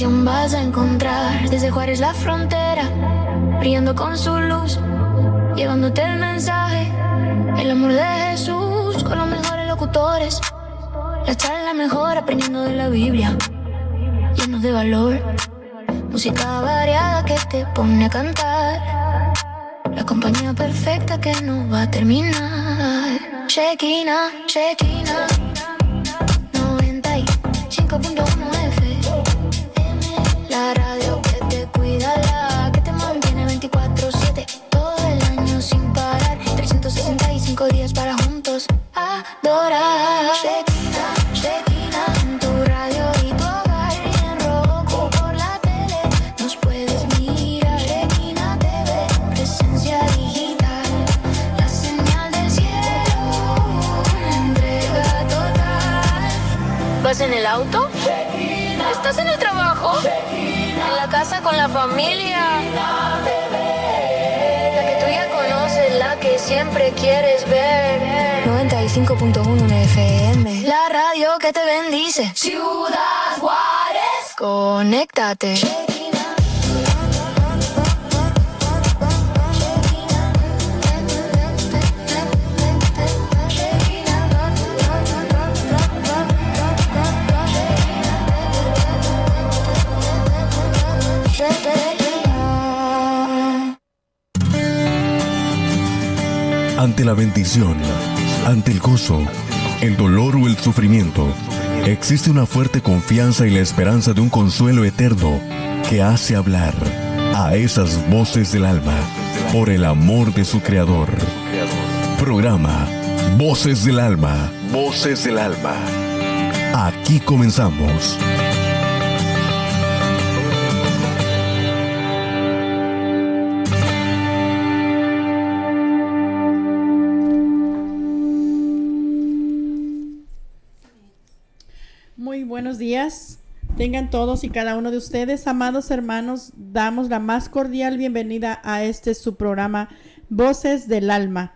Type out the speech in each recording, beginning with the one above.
bendición vas a encontrar. Desde Juárez la frontera, brillando con su luz, llevándote el mensaje, el amor de Jesús. Con los mejores locutores, la charla mejor, aprendiendo de la Biblia, llenos de valor. Música variada que te pone a cantar, la compañía perfecta que no va a terminar. Shekinah, Shekinah 95.1 FM, la radio que te cuida, la que te mantiene 24/7, todo el año sin parar, 365 días para juntos adorar. Shekinah, Shekinah, en tu radio y tu hogar, y en Roku por la tele nos puedes mirar. Shekinah TV, presencia digital, la señal del cielo, entrega total. ¿Vas en el auto? ¿Estás en el trabajo? ¿En la casa con la familia? La que tú ya conoces, la que siempre quieres ver. 95.1 FM, la radio que te bendice. Ciudad Juárez, conéctate. Ante la bendición, ante el gozo, el dolor o el sufrimiento, existe una fuerte confianza y la esperanza de un consuelo eterno que hace hablar a esas voces del alma por el amor de su Creador. Programa Voces del Alma. Voces del Alma. Aquí comenzamos. Muy buenos días, tengan todos y cada uno de ustedes, amados hermanos, damos la más cordial bienvenida a su programa Voces del Alma.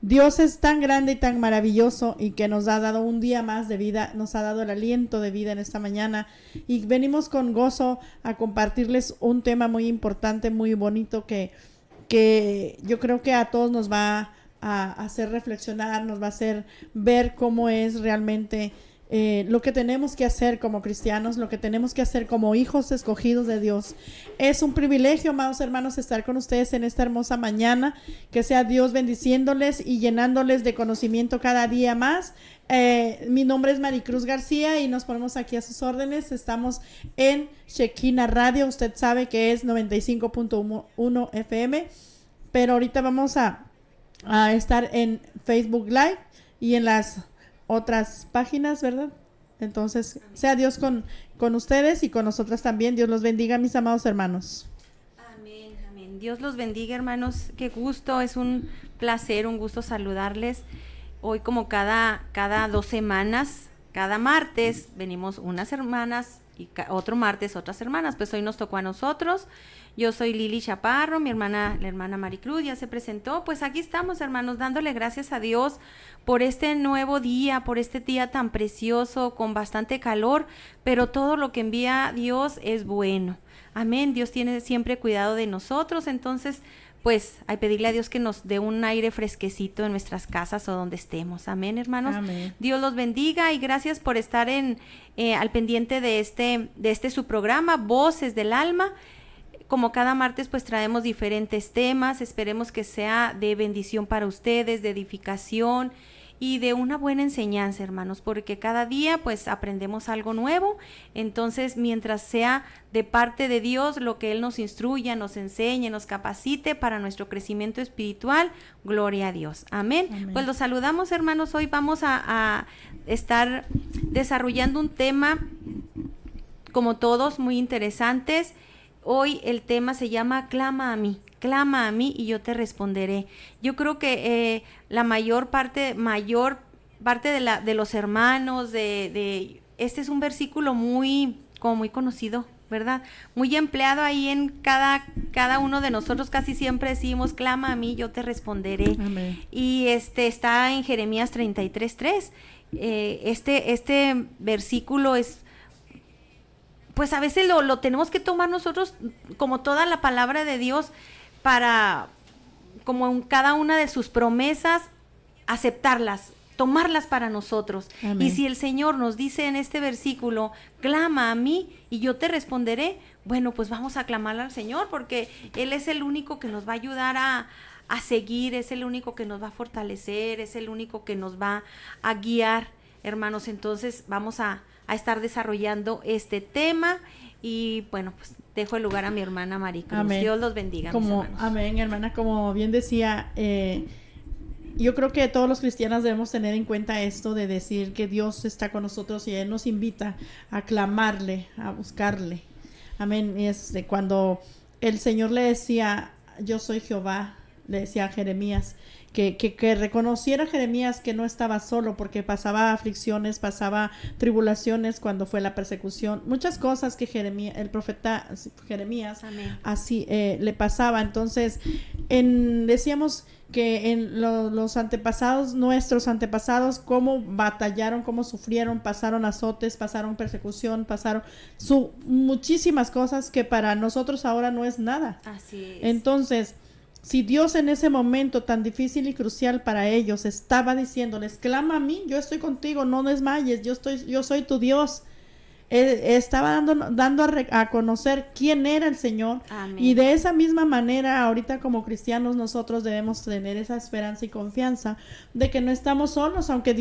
Dios es tan grande y tan maravilloso y que nos ha dado un día más de vida, nos ha dado el aliento de vida en esta mañana y venimos con gozo a compartirles un tema muy importante, muy bonito que yo creo que a todos nos va a hacer reflexionar, nos va a hacer ver cómo es realmente lo que tenemos que hacer como cristianos, lo que tenemos que hacer como hijos escogidos de Dios. Es un privilegio, amados hermanos, estar con ustedes en esta hermosa mañana. Que sea Dios bendiciéndoles y llenándoles de conocimiento cada día más. Mi nombre es Maricruz García y nos ponemos aquí a sus órdenes. Estamos en Shekinah Radio, usted sabe que es 95.1 FM, pero ahorita vamos a estar en Facebook Live y en las otras páginas, ¿verdad? Entonces, sea Dios con ustedes y con nosotras también. Dios los bendiga, mis amados hermanos. Amén, amén. Dios los bendiga, hermanos. Qué gusto, es un placer, un gusto saludarles. Hoy, como cada 2 semanas, cada martes, venimos unas hermanas y otro martes otras hermanas. Pues hoy nos tocó a nosotros. Yo soy Lili Chaparro, mi hermana, la hermana Maricruz, ya se presentó. Pues aquí estamos, hermanos, dándole gracias a Dios por este nuevo día, por este día tan precioso, con bastante calor, pero todo lo que envía Dios es bueno. Amén, Dios tiene siempre cuidado de nosotros, entonces, pues, hay pedirle a Dios que nos dé un aire fresquecito en nuestras casas o donde estemos. Amén, hermanos. Amén. Dios los bendiga y gracias por estar al pendiente de este su programa, Voces del Alma. Como cada martes, pues traemos diferentes temas, esperemos que sea de bendición para ustedes, de edificación y de una buena enseñanza, hermanos, porque cada día pues aprendemos algo nuevo. Entonces, mientras sea de parte de Dios lo que Él nos instruya, nos enseñe, nos capacite para nuestro crecimiento espiritual, gloria a Dios. Amén. Amén. Pues los saludamos, hermanos. Hoy vamos a estar desarrollando un tema, como todos, muy interesantes. Hoy el tema se llama clama a mí y yo te responderé. Yo creo que la mayor parte de los hermanos, este es un versículo muy conocido, ¿verdad? Muy empleado ahí en cada uno de nosotros, casi siempre decimos, clama a mí, yo te responderé. Amén. Y está en Jeremías 33:3. Este versículo es pues a veces lo tenemos que tomar nosotros como toda la palabra de Dios para, como en cada una de sus promesas, aceptarlas, tomarlas para nosotros. Amén. Y si el Señor nos dice en este versículo, clama a mí y yo te responderé, bueno, pues vamos a clamarle al Señor, porque Él es el único que nos va a ayudar a seguir, es el único que nos va a fortalecer, es el único que nos va a guiar, hermanos. Entonces vamos a estar desarrollando este tema y bueno, pues dejo el lugar a mi hermana Maricruz. Amén. Dios los bendiga, mis hermanos. Amén, hermana, como bien decía, yo creo que todos los cristianos debemos tener en cuenta esto de decir que Dios está con nosotros y Él nos invita a clamarle, a buscarle. Amén. Y cuando el Señor le decía, yo soy Jehová, le decía a Jeremías, que reconociera Jeremías que no estaba solo, porque pasaba aflicciones, pasaba tribulaciones cuando fue la persecución, muchas cosas que el profeta Jeremías Amén. así le pasaba. Entonces decíamos que en los antepasados, nuestros antepasados, cómo batallaron, cómo sufrieron, pasaron azotes, pasaron persecución, pasaron muchísimas cosas que para nosotros ahora no es nada. Así es. Entonces, si Dios en ese momento tan difícil y crucial para ellos estaba diciéndoles, clama a mí, yo estoy contigo, no desmayes, yo soy tu Dios. Estaba dando a conocer quién era el Señor. Amén. Y de esa misma manera, ahorita como cristianos, nosotros debemos tener esa esperanza y confianza de que no estamos solos, aunque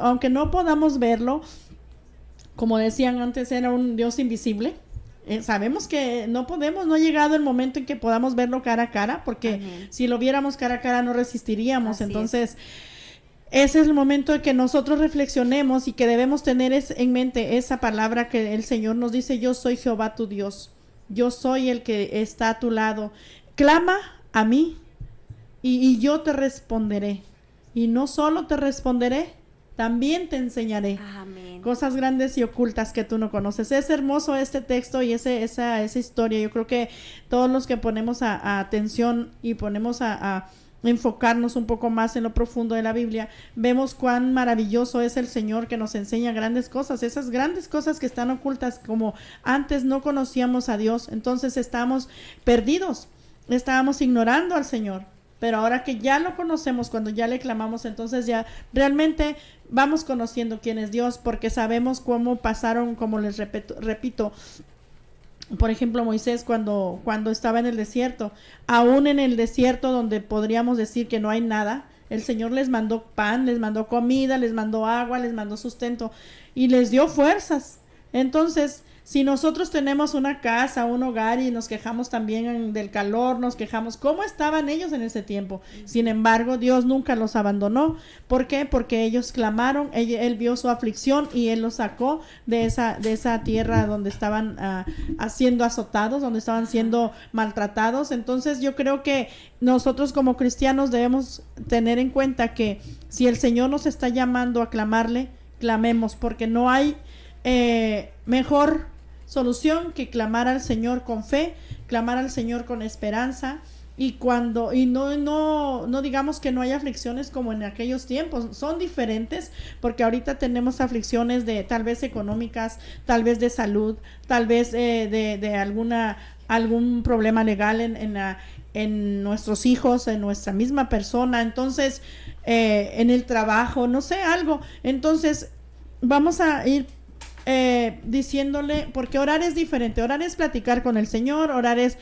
aunque no podamos verlo, como decían antes, era un Dios invisible. Sabemos que no ha llegado el momento en que podamos verlo cara a cara, porque Amén. si lo viéramos cara a cara no resistiríamos. Así Entonces, ese es el momento en que nosotros reflexionemos y que debemos tener en mente esa palabra que el Señor nos dice, yo soy Jehová tu Dios, yo soy el que está a tu lado, clama a mí y yo te responderé, y no solo te responderé, también te enseñaré Amén. cosas grandes y ocultas que tú no conoces. Es hermoso este texto y esa historia. Yo creo que todos los que ponemos a atención y ponemos a enfocarnos un poco más en lo profundo de la Biblia, vemos cuán maravilloso es el Señor, que nos enseña grandes cosas, esas grandes cosas que están ocultas, como antes no conocíamos a Dios, entonces estábamos perdidos, estábamos ignorando al Señor. Pero ahora que ya lo conocemos, cuando ya le clamamos, entonces ya realmente vamos conociendo quién es Dios, porque sabemos cómo pasaron, como les repito, por ejemplo, Moisés cuando estaba en el desierto, aún en el desierto donde podríamos decir que no hay nada, el Señor les mandó pan, les mandó comida, les mandó agua, les mandó sustento y les dio fuerzas. Entonces, si nosotros tenemos una casa, un hogar y nos quejamos también del calor, nos quejamos, ¿cómo estaban ellos en ese tiempo? Sin embargo, Dios nunca los abandonó. ¿Por qué? Porque ellos clamaron, él vio su aflicción y Él los sacó de esa tierra donde estaban siendo azotados, donde estaban siendo maltratados. Entonces yo creo que nosotros como cristianos debemos tener en cuenta que si el Señor nos está llamando a clamarle, clamemos, porque no hay mejor solución que clamar al Señor con fe, clamar al Señor con esperanza, y no digamos que no hay aflicciones como en aquellos tiempos, son diferentes, porque ahorita tenemos aflicciones de tal vez económicas, tal vez de salud, tal vez de algún problema legal en nuestros hijos, en nuestra misma persona, entonces en el trabajo, no sé, algo. Entonces vamos a ir diciéndole, porque orar es diferente, orar es platicar con el Señor, orar es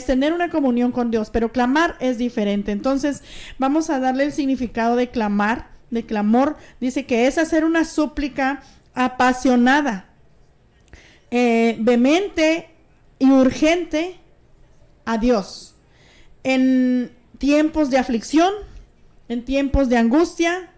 tener una comunión con Dios, pero clamar es diferente. Entonces vamos a darle el significado de clamar, de clamor. Dice que es hacer una súplica apasionada, vehemente y urgente a Dios en tiempos de aflicción, en tiempos de angustia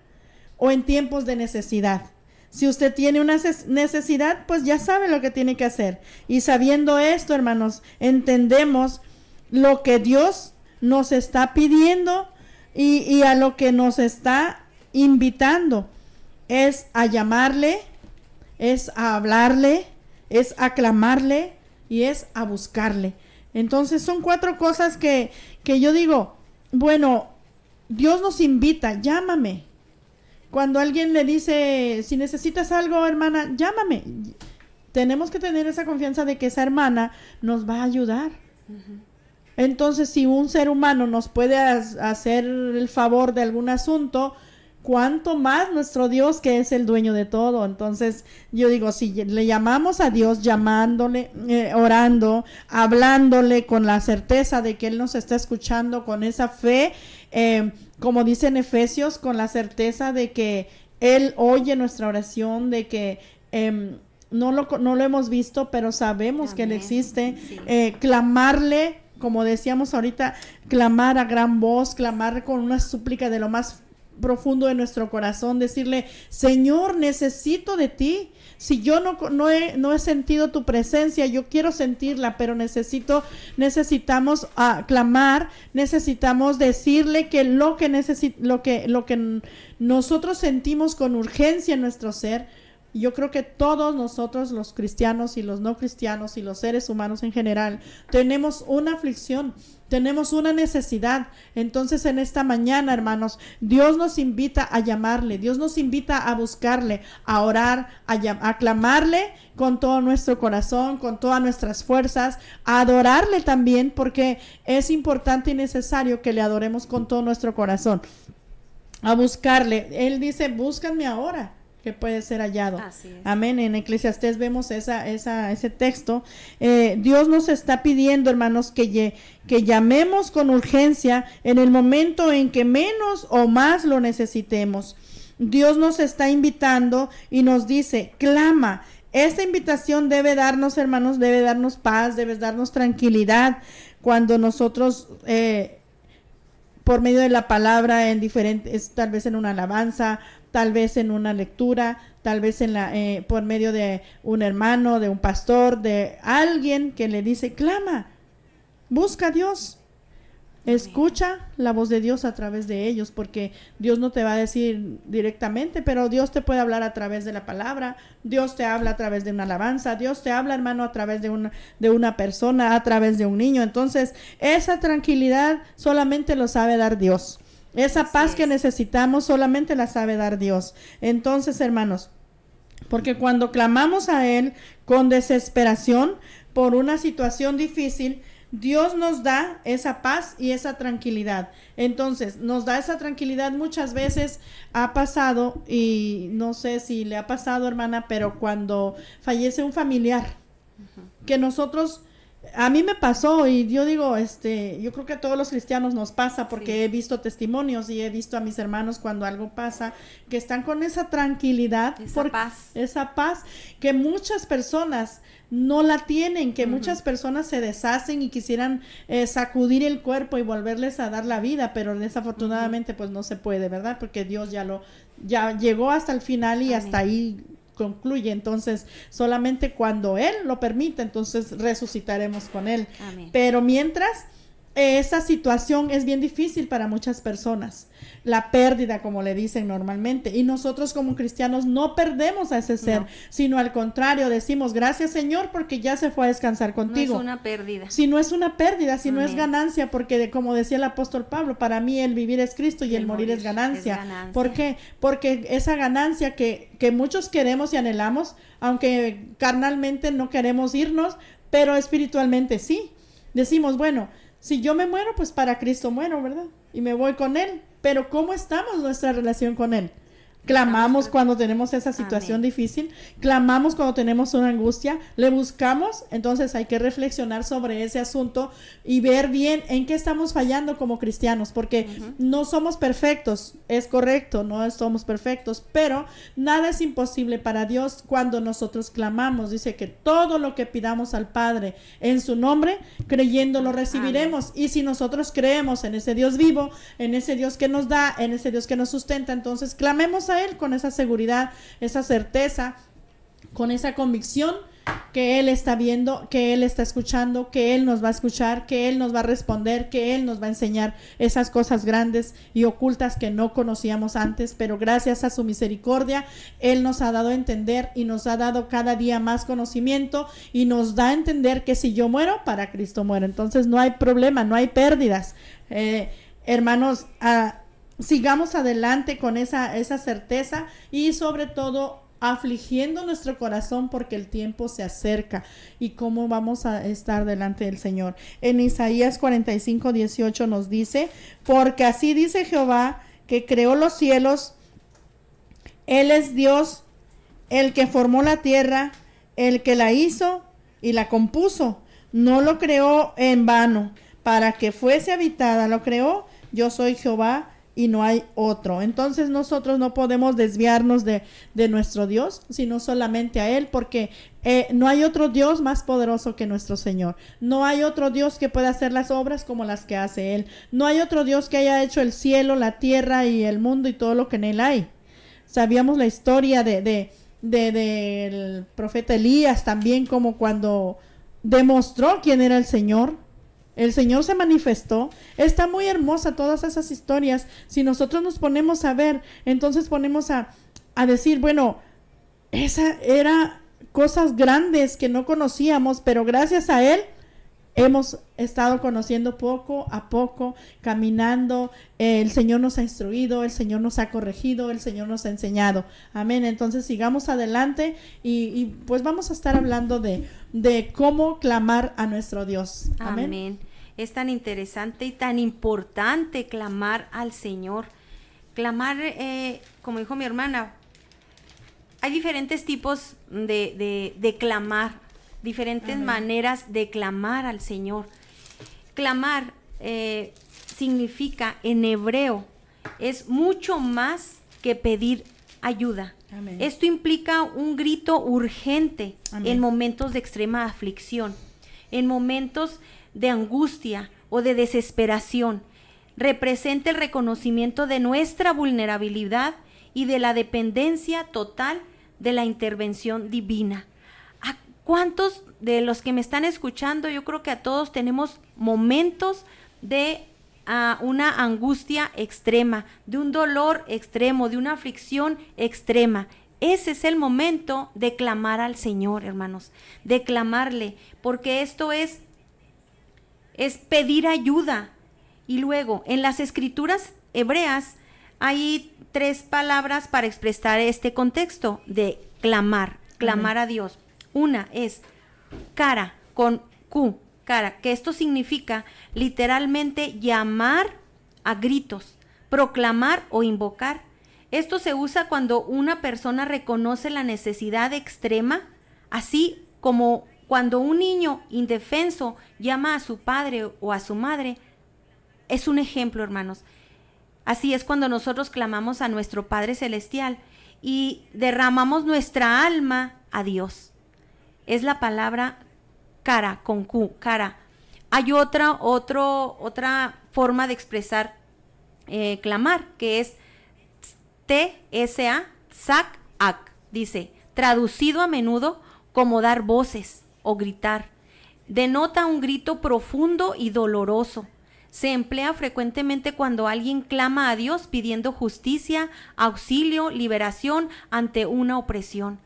o en tiempos de necesidad. Si usted tiene una necesidad, pues ya sabe lo que tiene que hacer. Y sabiendo esto, hermanos, entendemos lo que Dios nos está pidiendo y a lo que nos está invitando. Es a llamarle, es a hablarle, es a clamarle y es a buscarle. Entonces son 4 cosas que yo digo, bueno, Dios nos invita, llámame. Cuando alguien le dice, si necesitas algo, hermana, llámame. tenemos que tener esa confianza de que esa hermana nos va a ayudar. Entonces, si un ser humano nos puede hacer el favor de algún asunto, cuánto más nuestro Dios, que es el dueño de todo. Entonces yo digo, si le llamamos a Dios, llamándole, orando, hablándole con la certeza de que Él nos está escuchando, con esa fe, como dice en Efesios, con la certeza de que Él oye nuestra oración, de que no lo hemos visto, pero sabemos que Él existe. Sí. Clamarle, como decíamos ahorita, clamar a gran voz, clamar con una súplica de lo más profundo de nuestro corazón, decirle, Señor, necesito de ti. Si yo no he sentido tu presencia, yo quiero sentirla, pero necesitamos clamar, necesitamos decirle que lo que nosotros sentimos con urgencia en nuestro ser. Yo creo que todos nosotros, los cristianos y los no cristianos y los seres humanos en general, tenemos una aflicción, tenemos una necesidad. Entonces, en esta mañana, hermanos, Dios nos invita a llamarle, Dios nos invita a buscarle, a orar, a clamarle con todo nuestro corazón, con todas nuestras fuerzas, a adorarle también, porque es importante y necesario que le adoremos con todo nuestro corazón, a buscarle. Él dice, búscanme ahora, que puede ser hallado. Amén. En Eclesiastés vemos ese texto. Dios nos está pidiendo, hermanos, que llamemos con urgencia en el momento en que menos o más lo necesitemos. Dios nos está invitando y nos dice, clama. Esta invitación debe darnos, hermanos, debe darnos paz, debe darnos tranquilidad cuando nosotros por medio de la palabra, en diferentes, tal vez en una alabanza, tal vez en una lectura, tal vez por medio de un hermano, de un pastor, de alguien que le dice, clama, busca a Dios, escucha la voz de Dios a través de ellos, porque Dios no te va a decir directamente, pero Dios te puede hablar a través de la palabra, Dios te habla a través de una alabanza, Dios te habla, hermano, a través de una persona, a través de un niño. Entonces, esa tranquilidad solamente lo sabe dar Dios. Esa paz que necesitamos solamente la sabe dar Dios. Entonces, hermanos, porque cuando clamamos a Él con desesperación por una situación difícil, Dios nos da esa paz y esa tranquilidad. Entonces, nos da esa tranquilidad. Muchas veces ha pasado, y no sé si le ha pasado, hermana, pero cuando fallece un familiar, que nosotros... A mí me pasó, y yo digo, yo creo que a todos los cristianos nos pasa, porque he visto testimonios y he visto a mis hermanos cuando algo pasa, que están con esa tranquilidad, esa paz que muchas personas no la tienen, que muchas personas se deshacen y quisieran sacudir el cuerpo y volverles a dar la vida, pero desafortunadamente pues no se puede, ¿verdad? Porque Dios ya llegó hasta el final y hasta ahí concluye. Entonces, solamente cuando Él lo permite, entonces resucitaremos con Él. Amén. Pero mientras, esa situación es bien difícil para muchas personas, la pérdida, como le dicen normalmente, y nosotros como cristianos no perdemos a ese ser, sino al contrario, decimos, gracias Señor, porque ya se fue a descansar contigo. No es una pérdida. Si no es una pérdida, si no es ganancia, porque como decía el apóstol Pablo, para mí el vivir es Cristo y el morir es ganancia. ¿Por qué? Porque esa ganancia que muchos queremos y anhelamos, aunque carnalmente no queremos irnos, pero espiritualmente sí. Decimos, bueno, si yo me muero, pues para Cristo muero, ¿verdad? Y me voy con Él. Pero ¿cómo estamos nuestra relación con Él? Clamamos cuando tenemos esa situación difícil, clamamos cuando tenemos una angustia, le buscamos. Entonces hay que reflexionar sobre ese asunto y ver bien en qué estamos fallando como cristianos, porque no somos perfectos, es correcto, no somos perfectos, pero nada es imposible para Dios cuando nosotros clamamos. Dice que todo lo que pidamos al Padre en su nombre, creyendo lo recibiremos. Y si nosotros creemos en ese Dios vivo, en ese Dios que nos da, en ese Dios que nos sustenta, entonces clamemos a Él con esa seguridad, esa certeza, con esa convicción que Él está viendo, que Él está escuchando, que Él nos va a escuchar, que Él nos va a responder, que Él nos va a enseñar esas cosas grandes y ocultas que no conocíamos antes, pero gracias a su misericordia Él nos ha dado a entender y nos ha dado cada día más conocimiento y nos da a entender que si yo muero, para Cristo muero. Entonces no hay problema, no hay pérdidas. Hermanos, sigamos adelante con esa certeza y sobre todo afligiendo nuestro corazón porque el tiempo se acerca y cómo vamos a estar delante del Señor. En Isaías 45:18 nos dice: porque así dice Jehová, que creó los cielos, Él es Dios, el que formó la tierra, el que la hizo y la compuso. No lo creó en vano, para que fuese habitada, lo creó. Yo soy Jehová y no hay otro. Entonces nosotros no podemos desviarnos de nuestro Dios, sino solamente a Él, porque no hay otro Dios más poderoso que nuestro Señor. No hay otro Dios que pueda hacer las obras como las que hace Él. No hay otro Dios que haya hecho el cielo, la tierra y el mundo y todo lo que en Él hay. Sabíamos la historia del profeta Elías también, como cuando demostró quién era el Señor. El Señor se manifestó. Está muy hermosa todas esas historias. Si nosotros nos ponemos a ver, entonces ponemos a decir, bueno, esa era cosas grandes que no conocíamos, pero gracias a Él hemos estado conociendo poco a poco, caminando. El Señor nos ha instruido, el Señor nos ha corregido, el Señor nos ha enseñado. Amén. Entonces sigamos adelante y pues vamos a estar hablando de cómo clamar a nuestro Dios. Amén. Amén. Es tan interesante y tan importante clamar al Señor. Clamar, como dijo mi hermana, hay diferentes tipos de clamar, diferentes Amén. maneras de clamar al Señor. Clamar significa en hebreo, es mucho más que pedir ayuda. Amén. Esto implica un grito urgente. Amén. En momentos de extrema aflicción, en momentos de angustia o de desesperación. Representa el reconocimiento de nuestra vulnerabilidad y de la dependencia total de la intervención divina. ¿A cuántos de los que me están escuchando? Yo creo que a todos tenemos momentos de una angustia extrema, de un dolor extremo, de una aflicción extrema. Ese es el momento de clamar al Señor, hermanos, de clamarle, porque esto es pedir ayuda. Y luego, en las escrituras hebreas hay 3 palabras para expresar este contexto de clamar a Dios. Una es cara, con Q, cara, que esto significa literalmente llamar a gritos, proclamar o invocar. Esto se usa cuando una persona reconoce la necesidad extrema, así como cuando un niño indefenso llama a su padre o a su madre. Es un ejemplo, hermanos. Así es cuando nosotros clamamos a nuestro Padre Celestial y derramamos nuestra alma a Dios. Es la palabra cara, con Q, cara. Hay otra forma de expresar clamar, que es T-S-A, tzak-ak. Dice, traducido a menudo como dar voces o gritar. Denota un grito profundo y doloroso. Se emplea frecuentemente cuando alguien clama a Dios pidiendo justicia, auxilio, liberación ante una opresión.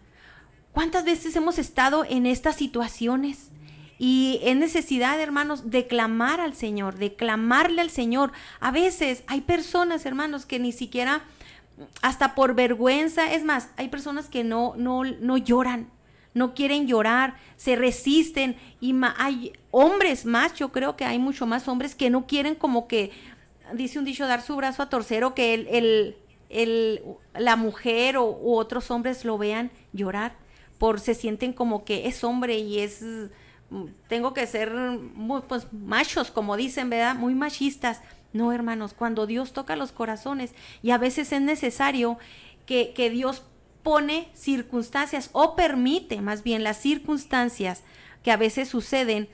¿Cuántas veces hemos estado en estas situaciones? Y es necesidad, hermanos, de clamar al Señor, de clamarle al Señor. A veces hay personas, hermanos, que ni siquiera, hasta por vergüenza, es más, hay personas que no lloran, no quieren llorar, se resisten, y hay hombres más, yo creo que hay mucho más hombres que no quieren, como que, dice un dicho, dar su brazo a torcer, o que la mujer u otros hombres lo vean llorar, se sienten como que es hombre y tengo que ser pues machos, como dicen, ¿verdad? Muy machistas. No, hermanos, cuando Dios toca los corazones, y a veces es necesario que Dios pone circunstancias, o permite más bien las circunstancias que a veces suceden,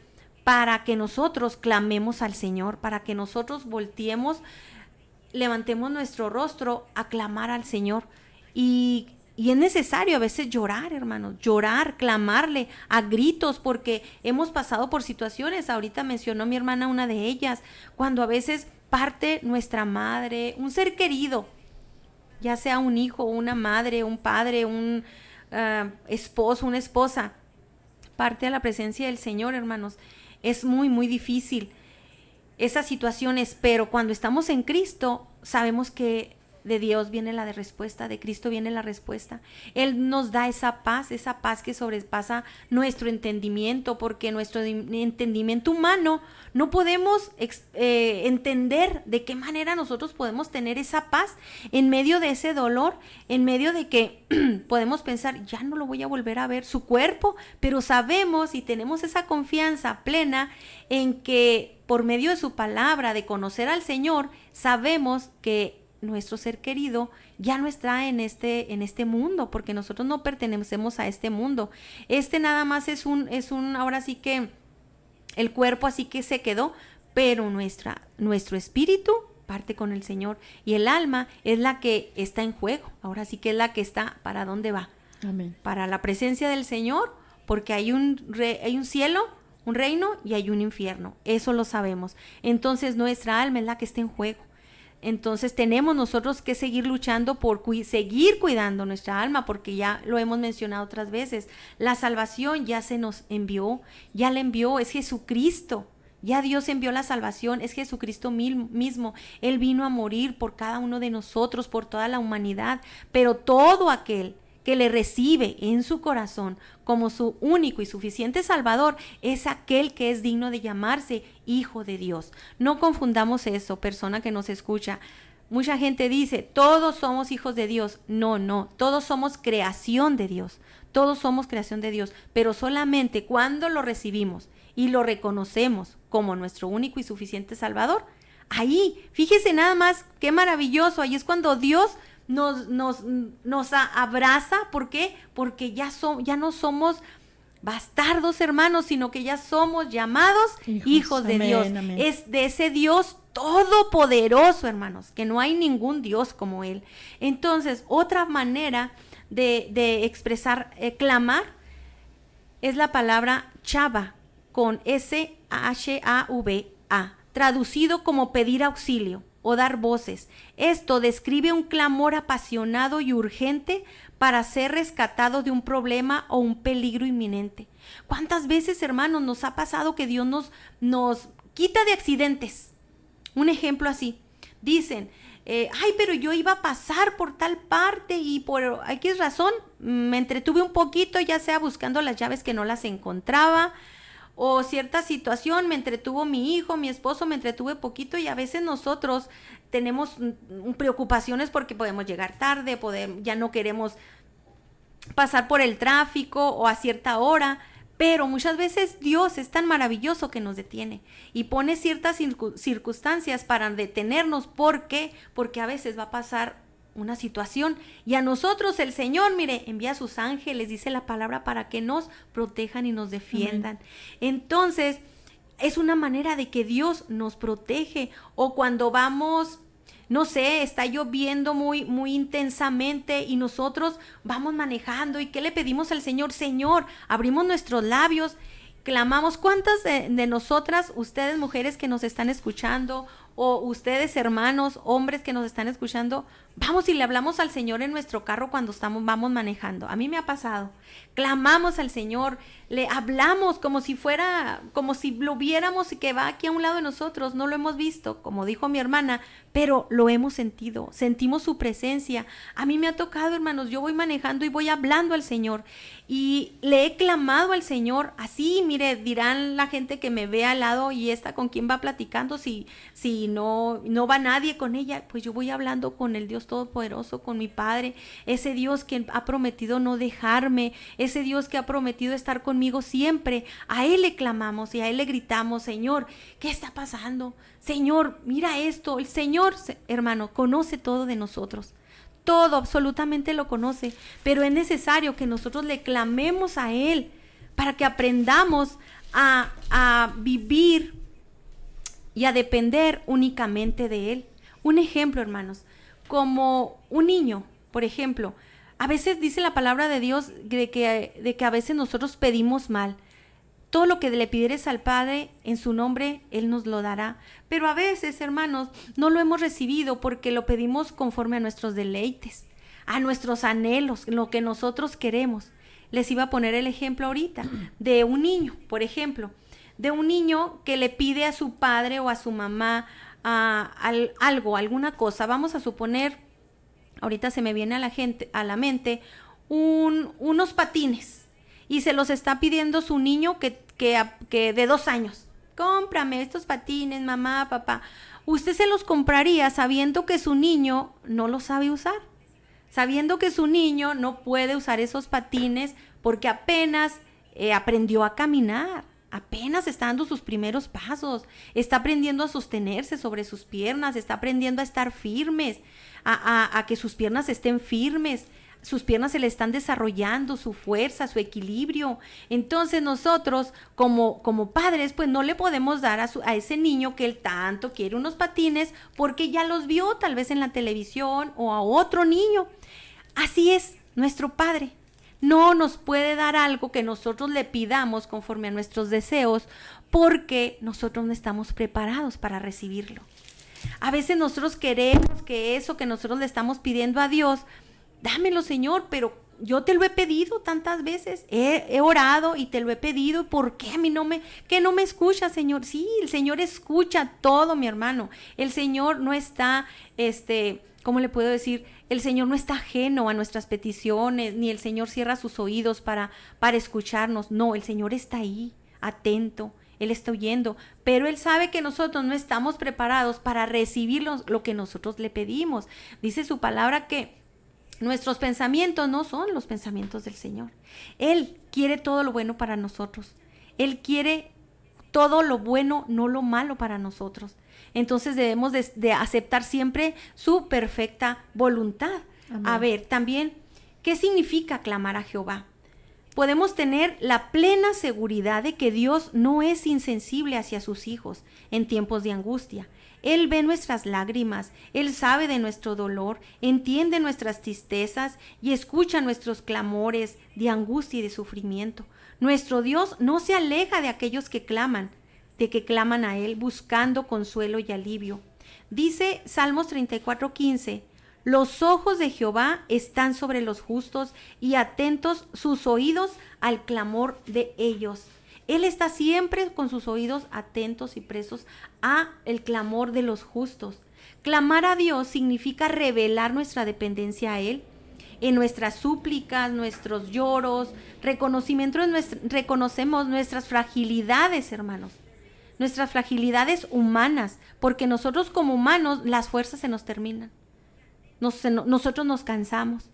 para que nosotros clamemos al Señor, para que nosotros volteemos, levantemos nuestro rostro a clamar al Señor. Y es necesario a veces llorar, hermanos, llorar, clamarle a gritos, porque hemos pasado por situaciones. Ahorita mencionó mi hermana una de ellas, cuando a veces parte nuestra madre, un ser querido, ya sea un hijo, una madre, un padre, un esposo, una esposa, parte a la presencia del Señor, hermanos. Es muy, muy difícil esas situaciones, pero cuando estamos en Cristo, sabemos que de Dios viene la respuesta, de Cristo viene la respuesta. Él nos da esa paz que sobrepasa nuestro entendimiento, porque nuestro entendimiento humano no podemos entender de qué manera nosotros podemos tener esa paz en medio de ese dolor, en medio de que podemos pensar, ya no lo voy a volver a ver, su cuerpo, pero sabemos y tenemos esa confianza plena en que por medio de su palabra, de conocer al Señor, sabemos que nuestro ser querido ya no está en este mundo, porque nosotros no pertenecemos a este mundo. Nada más es un, ahora sí que el cuerpo así que se quedó, pero nuestro espíritu parte con el Señor, y el alma es la que está en juego. Ahora sí que es la que está, ¿para dónde va? Amén. Para la presencia del Señor, porque hay un cielo, un reino, y hay un infierno. Eso lo sabemos. Entonces nuestra alma es la que está en juego. Entonces tenemos nosotros que seguir luchando por seguir cuidando nuestra alma, porque ya lo hemos mencionado otras veces. La salvación ya se nos envió, ya la envió, es Jesucristo. Ya Dios envió la salvación, es Jesucristo mismo. Él vino a morir por cada uno de nosotros, por toda la humanidad. Pero todo aquel que le recibe en su corazón como su único y suficiente Salvador es aquel que es digno de llamarse hijo de Dios. No confundamos eso, persona que nos escucha. Mucha gente dice, todos somos hijos de Dios. No, todos somos creación de Dios. Todos somos creación de Dios, pero solamente cuando lo recibimos y lo reconocemos como nuestro único y suficiente Salvador, ahí, fíjese nada más qué maravilloso, ahí es cuando Dios nos abraza. ¿Por qué? Porque ya no somos bastardos, hermanos, sino que ya somos llamados hijos de Dios. Amén. Es de ese Dios todopoderoso, hermanos, que no hay ningún Dios como Él. Entonces, otra manera de expresar, clamar, es la palabra chava, con S-H-A-V-A, traducido como pedir auxilio o dar voces. Esto describe un clamor apasionado y urgente para ser rescatado de un problema o un peligro inminente. ¿Cuántas veces, hermanos, nos ha pasado que Dios nos quita de accidentes? Un ejemplo así. Dicen, pero yo iba a pasar por tal parte y por X razón me entretuve un poquito, ya sea buscando las llaves que no las encontraba, o cierta situación me entretuvo mi hijo, mi esposo, me entretuve poquito, y a veces nosotros tenemos preocupaciones porque podemos llegar tarde, ya no queremos pasar por el tráfico o a cierta hora, pero muchas veces Dios es tan maravilloso que nos detiene y pone ciertas circunstancias para detenernos. ¿Por qué? Porque a veces va a pasar una situación y a nosotros el Señor, mire, envía a sus ángeles, dice la palabra, para que nos protejan y nos defiendan. Amén. Entonces, es una manera de que Dios nos protege. O cuando vamos, no sé, está lloviendo muy, muy intensamente y nosotros vamos manejando, ¿y qué le pedimos al Señor? Señor, abrimos nuestros labios, clamamos. ¿Cuántas de nosotras, ustedes mujeres que nos están escuchando, o ustedes hermanos, hombres que nos están escuchando, vamos y le hablamos al Señor en nuestro carro cuando vamos manejando? A mí me ha pasado. Clamamos al Señor, le hablamos como si lo viéramos y que va aquí a un lado de nosotros. No lo hemos visto, como dijo mi hermana, pero lo hemos sentido, sentimos su presencia. A mí me ha tocado, hermanos, yo voy manejando y voy hablando al Señor y le he clamado al Señor. Así, mire, dirán la gente que me ve al lado, y esta con quién va platicando, si no va nadie con ella. Pues yo voy hablando con el Dios Todopoderoso, con mi Padre, ese Dios que ha prometido no dejarme, ese Dios que ha prometido estar conmigo siempre. A Él le clamamos y a Él le gritamos: Señor, ¿qué está pasando? Señor, mira esto. El Señor, hermano, conoce todo de nosotros. Todo, absolutamente lo conoce, pero es necesario que nosotros le clamemos a Él para que aprendamos a vivir y a depender únicamente de Él. Un ejemplo, hermanos, como un niño, por ejemplo, a veces dice la palabra de Dios de que a veces nosotros pedimos mal. Todo lo que le pidieres al Padre en su nombre, Él nos lo dará. Pero a veces, hermanos, no lo hemos recibido porque lo pedimos conforme a nuestros deleites, a nuestros anhelos, lo que nosotros queremos. Les iba a poner el ejemplo ahorita de un niño, por ejemplo, de un niño que le pide a su padre o a su mamá algo, alguna cosa. Vamos a suponer ahorita se me viene a la mente unos patines y se los está pidiendo su niño que de 2 años. Cómprame estos patines, mamá, papá. Usted se los compraría sabiendo que su niño no los sabe usar, sabiendo que su niño no puede usar esos patines porque apenas aprendió a caminar, apenas está dando sus primeros pasos, está aprendiendo a sostenerse sobre sus piernas, está aprendiendo a estar firmes, a que sus piernas estén firmes. Sus piernas se le están desarrollando, su fuerza, su equilibrio. Entonces nosotros como padres pues no le podemos dar a ese niño que él tanto quiere unos patines porque ya los vio tal vez en la televisión o a otro niño. Así es nuestro Padre. No nos puede dar algo que nosotros le pidamos conforme a nuestros deseos porque nosotros no estamos preparados para recibirlo. A veces nosotros queremos que eso que nosotros le estamos pidiendo a Dios, dámelo, Señor, pero yo te lo he pedido tantas veces, he orado y te lo he pedido, ¿por qué a mí no me escucha, Señor? Sí, el Señor escucha todo, mi hermano. El Señor no está, ¿cómo le puedo decir? El Señor no está ajeno a nuestras peticiones, ni el Señor cierra sus oídos para escucharnos. No, el Señor está ahí, atento. Él está oyendo, pero Él sabe que nosotros no estamos preparados para recibir lo que nosotros le pedimos. Dice su palabra que nuestros pensamientos no son los pensamientos del Señor. Él quiere todo lo bueno para nosotros. Él quiere todo lo bueno, no lo malo para nosotros. Entonces debemos de aceptar siempre su perfecta voluntad. Amén. A ver, también, ¿qué significa clamar a Jehová? Podemos tener la plena seguridad de que Dios no es insensible hacia sus hijos en tiempos de angustia. Él ve nuestras lágrimas, Él sabe de nuestro dolor, entiende nuestras tristezas y escucha nuestros clamores de angustia y de sufrimiento. Nuestro Dios no se aleja de aquellos que claman a Él buscando consuelo y alivio. Dice Salmos 34:15, los ojos de Jehová están sobre los justos y atentos sus oídos al clamor de ellos. Él está siempre con sus oídos atentos y presos a el clamor de los justos. Clamar a Dios significa revelar nuestra dependencia a Él. En nuestras súplicas, nuestros lloros, reconocemos nuestras fragilidades, hermanos. Nuestras fragilidades humanas, porque nosotros como humanos las fuerzas se nos terminan. Nosotros nos cansamos.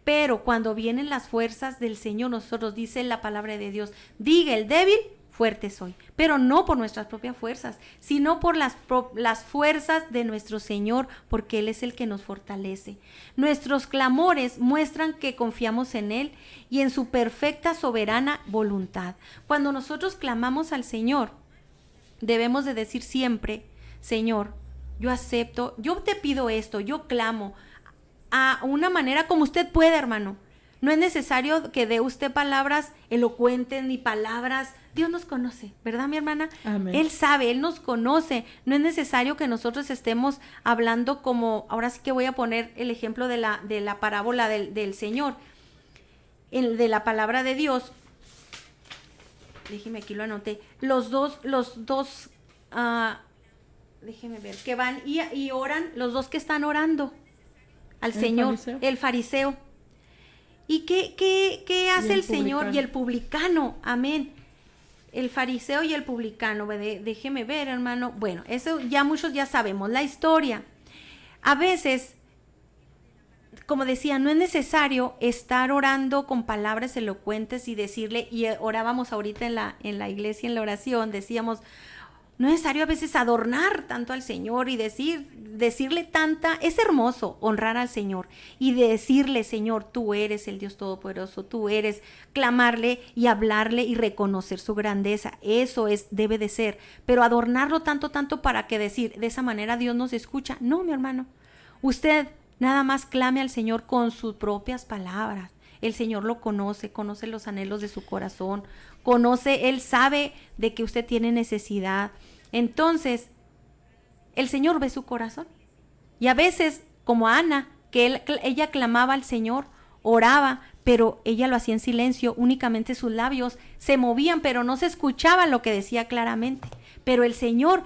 Pero cuando vienen las fuerzas del Señor, nosotros dice la palabra de Dios, diga el débil, fuerte soy. Pero no por nuestras propias fuerzas, sino por las fuerzas de nuestro Señor, porque Él es el que nos fortalece. Nuestros clamores muestran que confiamos en Él y en su perfecta soberana voluntad. Cuando nosotros clamamos al Señor, debemos de decir siempre, Señor, yo acepto, yo te pido esto, yo clamo, a una manera como usted puede, hermano. No es necesario que dé usted palabras elocuentes ni palabras. Dios nos conoce, ¿verdad, mi hermana? Amén. Él sabe, Él nos conoce. No es necesario que nosotros estemos hablando como, ahora sí que voy a poner el ejemplo de la parábola del Señor, de la palabra de Dios. Déjeme, aquí lo anoté. Los dos, déjeme ver, que van y oran, los dos que están orando al Señor, el fariseo. ¿Y qué hace el Señor? Y el publicano, amén. El fariseo y el publicano, déjeme ver, hermano. Bueno, eso ya muchos ya sabemos, la historia. A veces, como decía, no es necesario estar orando con palabras elocuentes y decirle, y orábamos ahorita en la iglesia, en la oración, decíamos, no es necesario a veces adornar tanto al Señor y decirle tanta, es hermoso honrar al Señor y decirle, Señor, tú eres el Dios Todopoderoso, tú eres, clamarle y hablarle y reconocer su grandeza, eso debe de ser, pero adornarlo tanto para que decir, de esa manera Dios nos escucha, no, mi hermano, usted nada más clame al Señor con sus propias palabras. El Señor lo conoce los anhelos de su corazón, Él sabe de que usted tiene necesidad. Entonces, el Señor ve su corazón. Y a veces, como Ana, que ella clamaba al Señor, oraba, pero ella lo hacía en silencio, únicamente sus labios se movían, pero no se escuchaba lo que decía claramente. Pero el Señor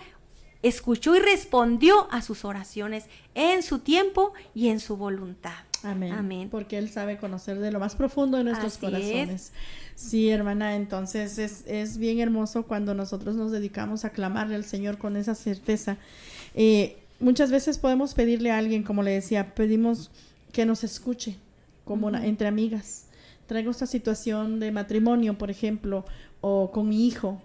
escuchó y respondió a sus oraciones en su tiempo y en su voluntad. Amén. Amén. Porque Él sabe conocer de lo más profundo de nuestros Así corazones. Sí, hermana, entonces es bien hermoso cuando nosotros nos dedicamos a clamarle al Señor con esa certeza. Muchas veces podemos pedirle a alguien, como le decía, pedimos que nos escuche, como entre amigas. Traigo esta situación de matrimonio, por ejemplo, o con mi hijo.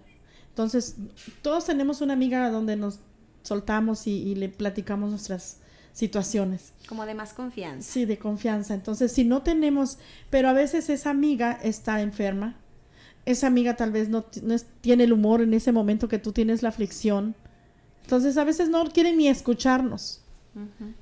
Entonces, todos tenemos una amiga donde nos soltamos y le platicamos nuestras situaciones. Como de más confianza. Sí, de confianza. Entonces, si no tenemos, pero a veces esa amiga está enferma, esa amiga tal vez no tiene el humor en ese momento que tú tienes la aflicción. Entonces, a veces no quieren ni escucharnos.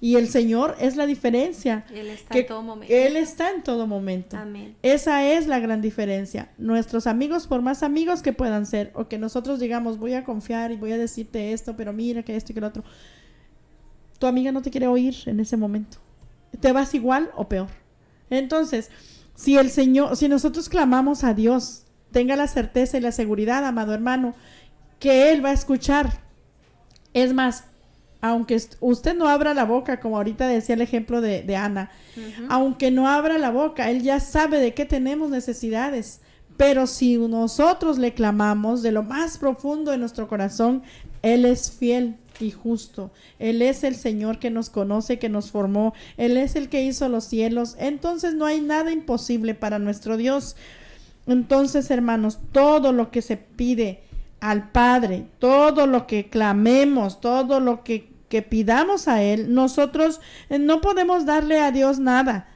Y el Señor es la diferencia. Él está en todo momento. Él está en todo momento. Amén. Esa es la gran diferencia. Nuestros amigos, por más amigos que puedan ser, o que nosotros digamos, voy a confiar y voy a decirte esto, pero mira que esto y que lo otro, tu amiga no te quiere oír en ese momento. Te vas igual o peor. Entonces, si nosotros clamamos a Dios, tenga la certeza y la seguridad, amado hermano, que Él va a escuchar. Es más, aunque usted no abra la boca, como ahorita decía el ejemplo de Ana, aunque no abra la boca, Él ya sabe de qué tenemos necesidades. Pero si nosotros le clamamos de lo más profundo de nuestro corazón, Él es fiel y justo. Él es el Señor que nos conoce, que nos formó. Él es el que hizo los cielos. Entonces no hay nada imposible para nuestro Dios. Entonces, hermanos, todo lo que se pide al Padre, todo lo que clamemos, todo lo que pidamos a Él, nosotros no podemos darle a Dios nada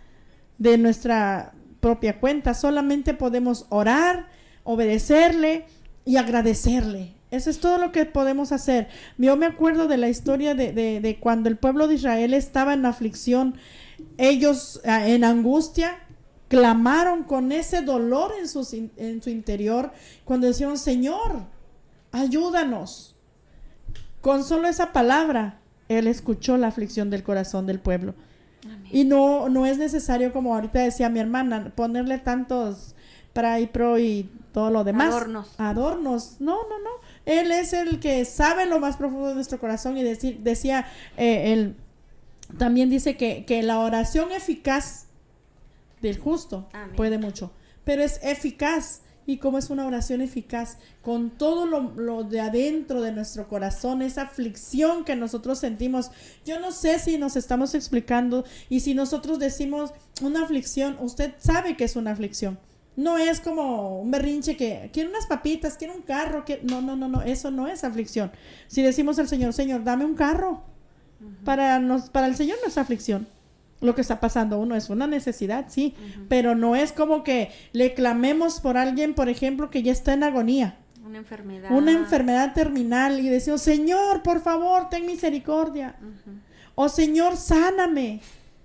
de nuestra propia cuenta, solamente podemos orar, obedecerle y agradecerle. Eso es todo lo que podemos hacer. Yo me acuerdo de la historia de cuando el pueblo de Israel estaba en aflicción, ellos en angustia clamaron con ese dolor en su interior, cuando decían, Señor, ayúdanos. Con solo esa palabra, Él escuchó la aflicción del corazón del pueblo. Amén. Y no es necesario, como ahorita decía mi hermana, ponerle tantos para y pro y todo lo demás. Adornos. No. Él es el que sabe lo más profundo de nuestro corazón y decía, él también dice que la oración eficaz del justo Amén. Puede mucho, pero es eficaz. Y como es una oración eficaz, con todo lo de adentro de nuestro corazón, esa aflicción que nosotros sentimos. Yo no sé si nos estamos explicando, y si nosotros decimos una aflicción, usted sabe que es una aflicción. No es como un berrinche que quiere unas papitas, quiere un carro, no, eso no es aflicción. Si decimos al Señor, Señor, dame un carro, para el Señor no es aflicción. Lo que está pasando uno es una necesidad, sí, pero no es como que le clamemos por alguien, por ejemplo, que ya está en agonía. Una enfermedad terminal, y decimos, Señor, por favor, ten misericordia. O Señor, sáname.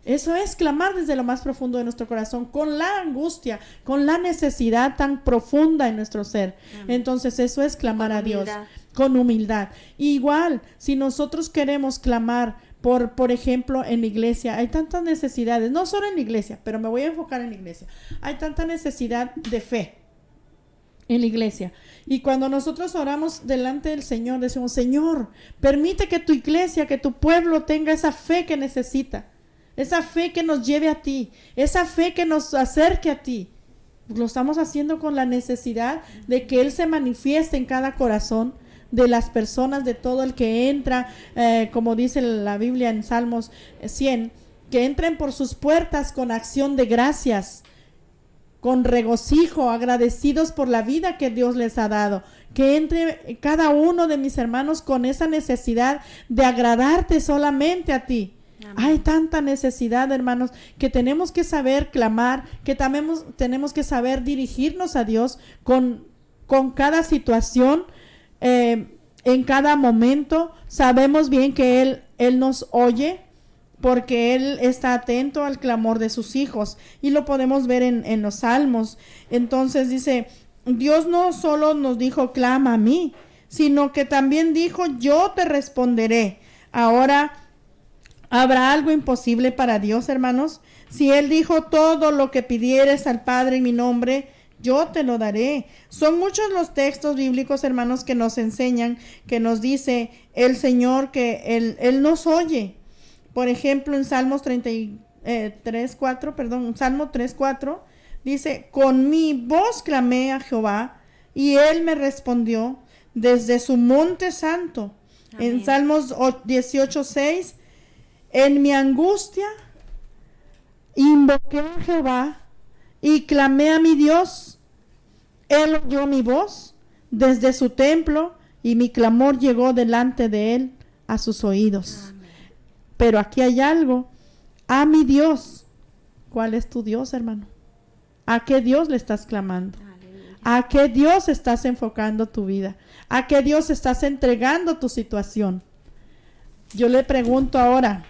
Eso es clamar desde lo más profundo de nuestro corazón, con la angustia, con la necesidad tan profunda en nuestro ser. Entonces eso es clamar a Dios con humildad. Igual, si nosotros queremos clamar por ejemplo, en la iglesia, hay tantas necesidades, no solo en la iglesia, pero me voy a enfocar en la iglesia. Hay tanta necesidad de fe en la iglesia. Y cuando nosotros oramos delante del Señor, decimos, Señor, permite que tu iglesia, que tu pueblo tenga esa fe que necesita, esa fe que nos lleve a ti, esa fe que nos acerque a ti. Lo estamos haciendo con la necesidad de que Él se manifieste en cada corazón de las personas, de todo el que entra, como dice la Biblia en Salmos 100, que entren por sus puertas con acción de gracias, con regocijo, agradecidos por la vida que Dios les ha dado. Que entre cada uno de mis hermanos con esa necesidad de agradarte solamente a ti. Amén. Hay tanta necesidad, hermanos, que tenemos que saber clamar, que también tenemos que saber dirigirnos a Dios con cada situación. En cada momento sabemos bien que Él nos oye, porque Él está atento al clamor de sus hijos, y lo podemos ver en los salmos. Entonces dice, Dios no solo nos dijo clama a mí, sino que también dijo yo te responderé. Ahora, ¿habrá algo imposible para Dios, hermanos? Si Él dijo todo lo que pidieres al Padre en mi nombre, yo te lo daré. Son muchos los textos bíblicos, hermanos, que nos enseñan, que nos dice el Señor que Él nos oye. Por ejemplo, en Salmo 3:4, dice, con mi voz clamé a Jehová y Él me respondió desde su monte santo. Amén. En Salmos 18:6, en mi angustia invoqué a Jehová y clamé a mi Dios. Él oyó mi voz desde su templo y mi clamor llegó delante de Él a sus oídos. Amén. Pero aquí hay algo. A mi Dios. ¿Cuál es tu Dios, hermano? ¿A qué Dios le estás clamando? Aleluya. ¿A qué Dios estás enfocando tu vida? ¿A qué Dios estás entregando tu situación? Yo le pregunto ahora,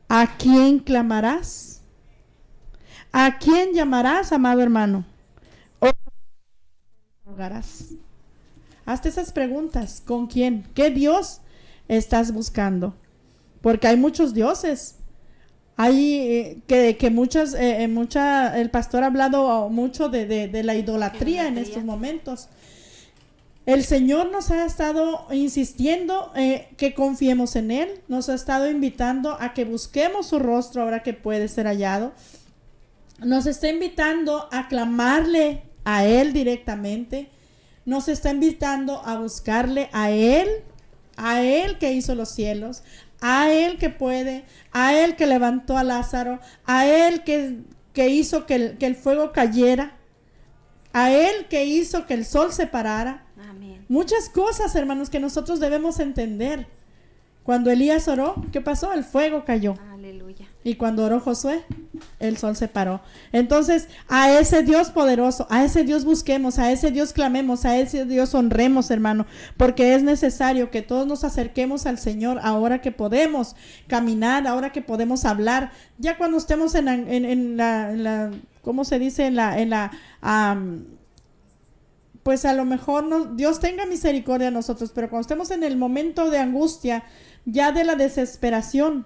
¿a quién clamarás? ¿A quién llamarás, amado hermano? ¿O ahogarás? Hazte esas preguntas. ¿Con quién? ¿Qué Dios estás buscando? Porque hay muchos dioses. Hay el pastor ha hablado mucho de la idolatría en estos momentos. El Señor nos ha estado insistiendo que confiemos en Él. Nos ha estado invitando a que busquemos su rostro ahora que puede ser hallado. Nos está invitando a clamarle a Él directamente. Nos está invitando a buscarle a Él que hizo los cielos, a Él que puede, a Él que levantó a Lázaro, a Él que hizo que el fuego cayera, a Él que hizo que el sol se parara. Amén. Muchas cosas, hermanos, que nosotros debemos entender. Cuando Elías oró, ¿qué pasó? El fuego cayó. Aleluya. Y cuando oró Josué, el sol se paró. Entonces, a ese Dios poderoso, a ese Dios busquemos, a ese Dios clamemos, a ese Dios honremos, hermano, porque es necesario que todos nos acerquemos al Señor ahora que podemos caminar, ahora que podemos hablar. Ya cuando estemos en la ¿cómo se dice? Pues a lo mejor Dios tenga misericordia de nosotros, pero cuando estemos en el momento de angustia, ya de la desesperación,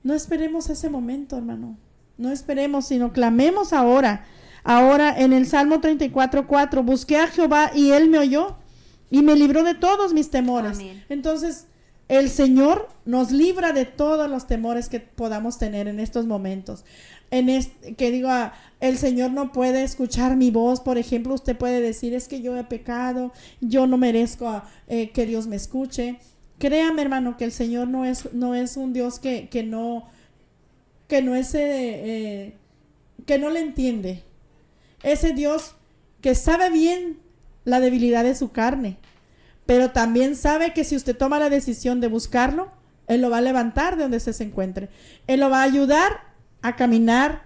no esperemos ese momento, hermano. No esperemos, sino clamemos ahora. Ahora en el Salmo 34:4, busqué a Jehová y Él me oyó y me libró de todos mis temores. Amén. Entonces, el Señor nos libra de todos los temores que podamos tener en estos momentos. El Señor no puede escuchar mi voz. Por ejemplo, usted puede decir, es que yo he pecado, yo no merezco que Dios me escuche. Créame, hermano, que el Señor no es un Dios que no le entiende. Ese Dios que sabe bien la debilidad de su carne, pero también sabe que si usted toma la decisión de buscarlo, Él lo va a levantar de donde usted se encuentre. Él lo va a ayudar a caminar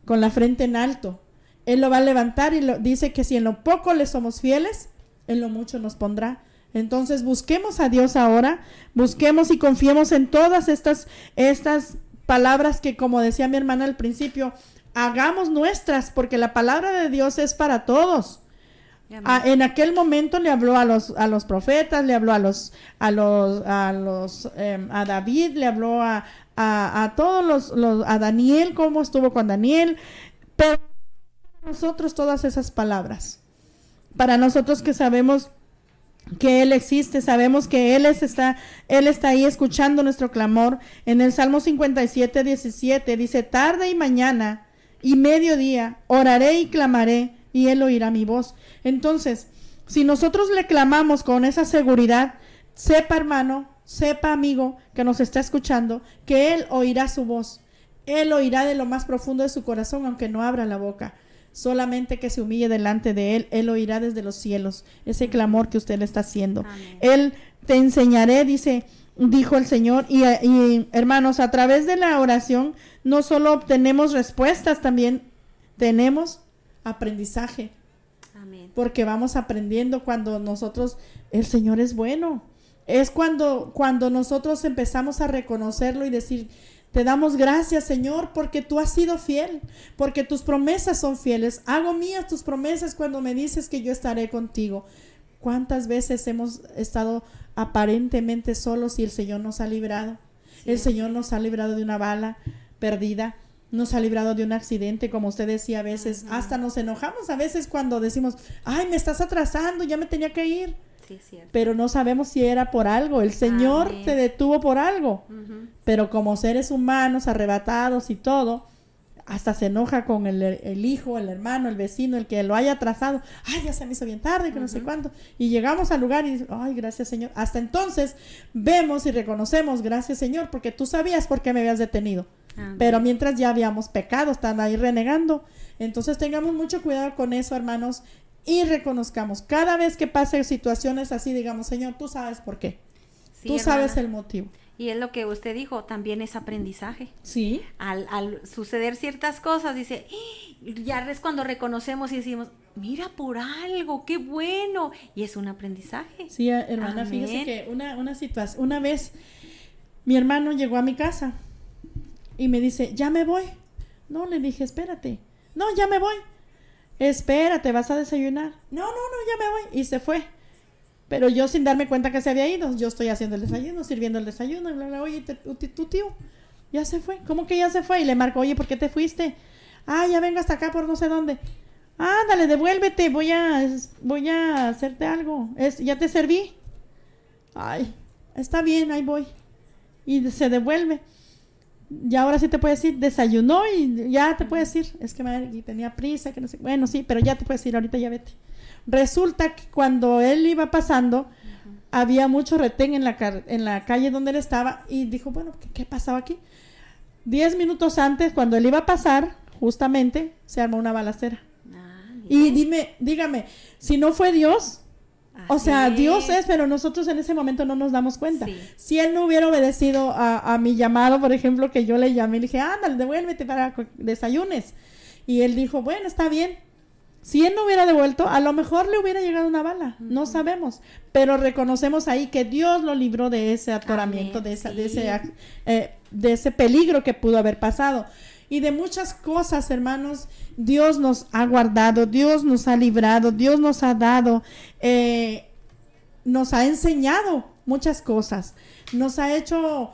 con la frente en alto. Él lo va a levantar y dice que si en lo poco le somos fieles, en lo mucho nos pondrá. Entonces busquemos a Dios ahora, busquemos y confiemos en todas estas palabras que, como decía mi hermana al principio, hagamos nuestras, porque la palabra de Dios es para todos. En aquel momento le habló a los profetas, le habló a David, le habló a todos a Daniel, cómo estuvo con Daniel, pero para nosotros todas esas palabras, para nosotros que sabemos que Él existe, sabemos que Él está ahí escuchando nuestro clamor. En el Salmo 57:17 dice, tarde y mañana y mediodía oraré y clamaré y Él oirá mi voz. Entonces, si nosotros le clamamos con esa seguridad, sepa, hermano, sepa, amigo, que nos está escuchando, que Él oirá su voz. Él oirá de lo más profundo de su corazón, aunque no abra la boca. Solamente que se humille delante de Él, Él oirá desde los cielos ese clamor que usted le está haciendo. Amén. Él te enseñaré, dijo el Señor. Y hermanos, a través de la oración no solo obtenemos respuestas, también tenemos aprendizaje. Amén. Porque vamos aprendiendo cuando el Señor es bueno. Es cuando nosotros empezamos a reconocerlo y decir, te damos gracias, Señor, porque tú has sido fiel, porque tus promesas son fieles. Hago mías tus promesas cuando me dices que yo estaré contigo. ¿Cuántas veces hemos estado aparentemente solos y el Señor nos ha librado? Sí. El Señor nos ha librado de una bala perdida. nos ha librado de un accidente, como usted decía, a veces hasta nos enojamos a veces cuando decimos, ay, me estás atrasando, ya me tenía que ir. Sí, es cierto. Pero no sabemos si era por algo, el Señor Amén. te detuvo por algo. Pero como seres humanos, arrebatados y todo, hasta se enoja con el hijo, el hermano, el vecino, el que lo haya atrasado. Ay, ya se me hizo bien tarde, que no sé cuánto. Y llegamos al lugar y, ay, gracias, Señor. Hasta entonces vemos y reconocemos, gracias, Señor, porque tú sabías por qué me habías detenido. Amén. Pero mientras ya habíamos pecado, están ahí renegando. Entonces tengamos mucho cuidado con eso, hermanos, y reconozcamos. Cada vez que pase situaciones así, digamos, Señor, tú sabes por qué. Sí, Tú hermana. sabes el motivo. Y es lo que usted dijo, también es aprendizaje. Sí. Al suceder ciertas cosas, dice, ya es cuando reconocemos y decimos, mira por algo, qué bueno. Y es un aprendizaje. Sí, hermana, Amén. fíjese que una situación, una vez mi hermano llegó a mi casa y me dice, ya me voy. No, le dije, espérate. No, ya me voy. Espérate, vas a desayunar. No, ya me voy. Y se fue. Pero yo sin darme cuenta que se había ido, yo estoy haciendo el desayuno, sirviendo el desayuno, y bla, bla, oye, tu tío, ya se fue. ¿Cómo que ya se fue? Y le marco, oye, ¿por qué te fuiste? Ah, ya vengo hasta acá por no sé dónde. Ándale, devuélvete, voy a hacerte algo. Ya te serví. Ay, está bien, ahí voy. Y se devuelve. Y ahora sí te puedes ir, desayunó y ya te puedes ir. Es que y tenía prisa, que no sé. Bueno, sí, pero ya te puedes ir, ahorita ya vete. Resulta que cuando él iba pasando, había mucho retén en la calle donde él estaba y dijo, bueno, ¿qué pasaba aquí? 10 minutos antes, cuando él iba a pasar, justamente, se armó una balacera. Y dígame, si no fue Dios, o sea, Dios es, pero nosotros en ese momento no nos damos cuenta. Sí. Si él no hubiera obedecido a mi llamado, por ejemplo, que yo le llamé y le dije, ándale, devuélvete para desayunes. Y él dijo, bueno, está bien. Si él no hubiera devuelto, a lo mejor le hubiera llegado una bala, no sabemos, pero reconocemos ahí que Dios lo libró de ese atoramiento, Amén, de ese peligro que pudo haber pasado. Y de muchas cosas, hermanos, Dios nos ha guardado, Dios nos ha librado, Dios nos ha dado, nos ha enseñado muchas cosas, nos ha hecho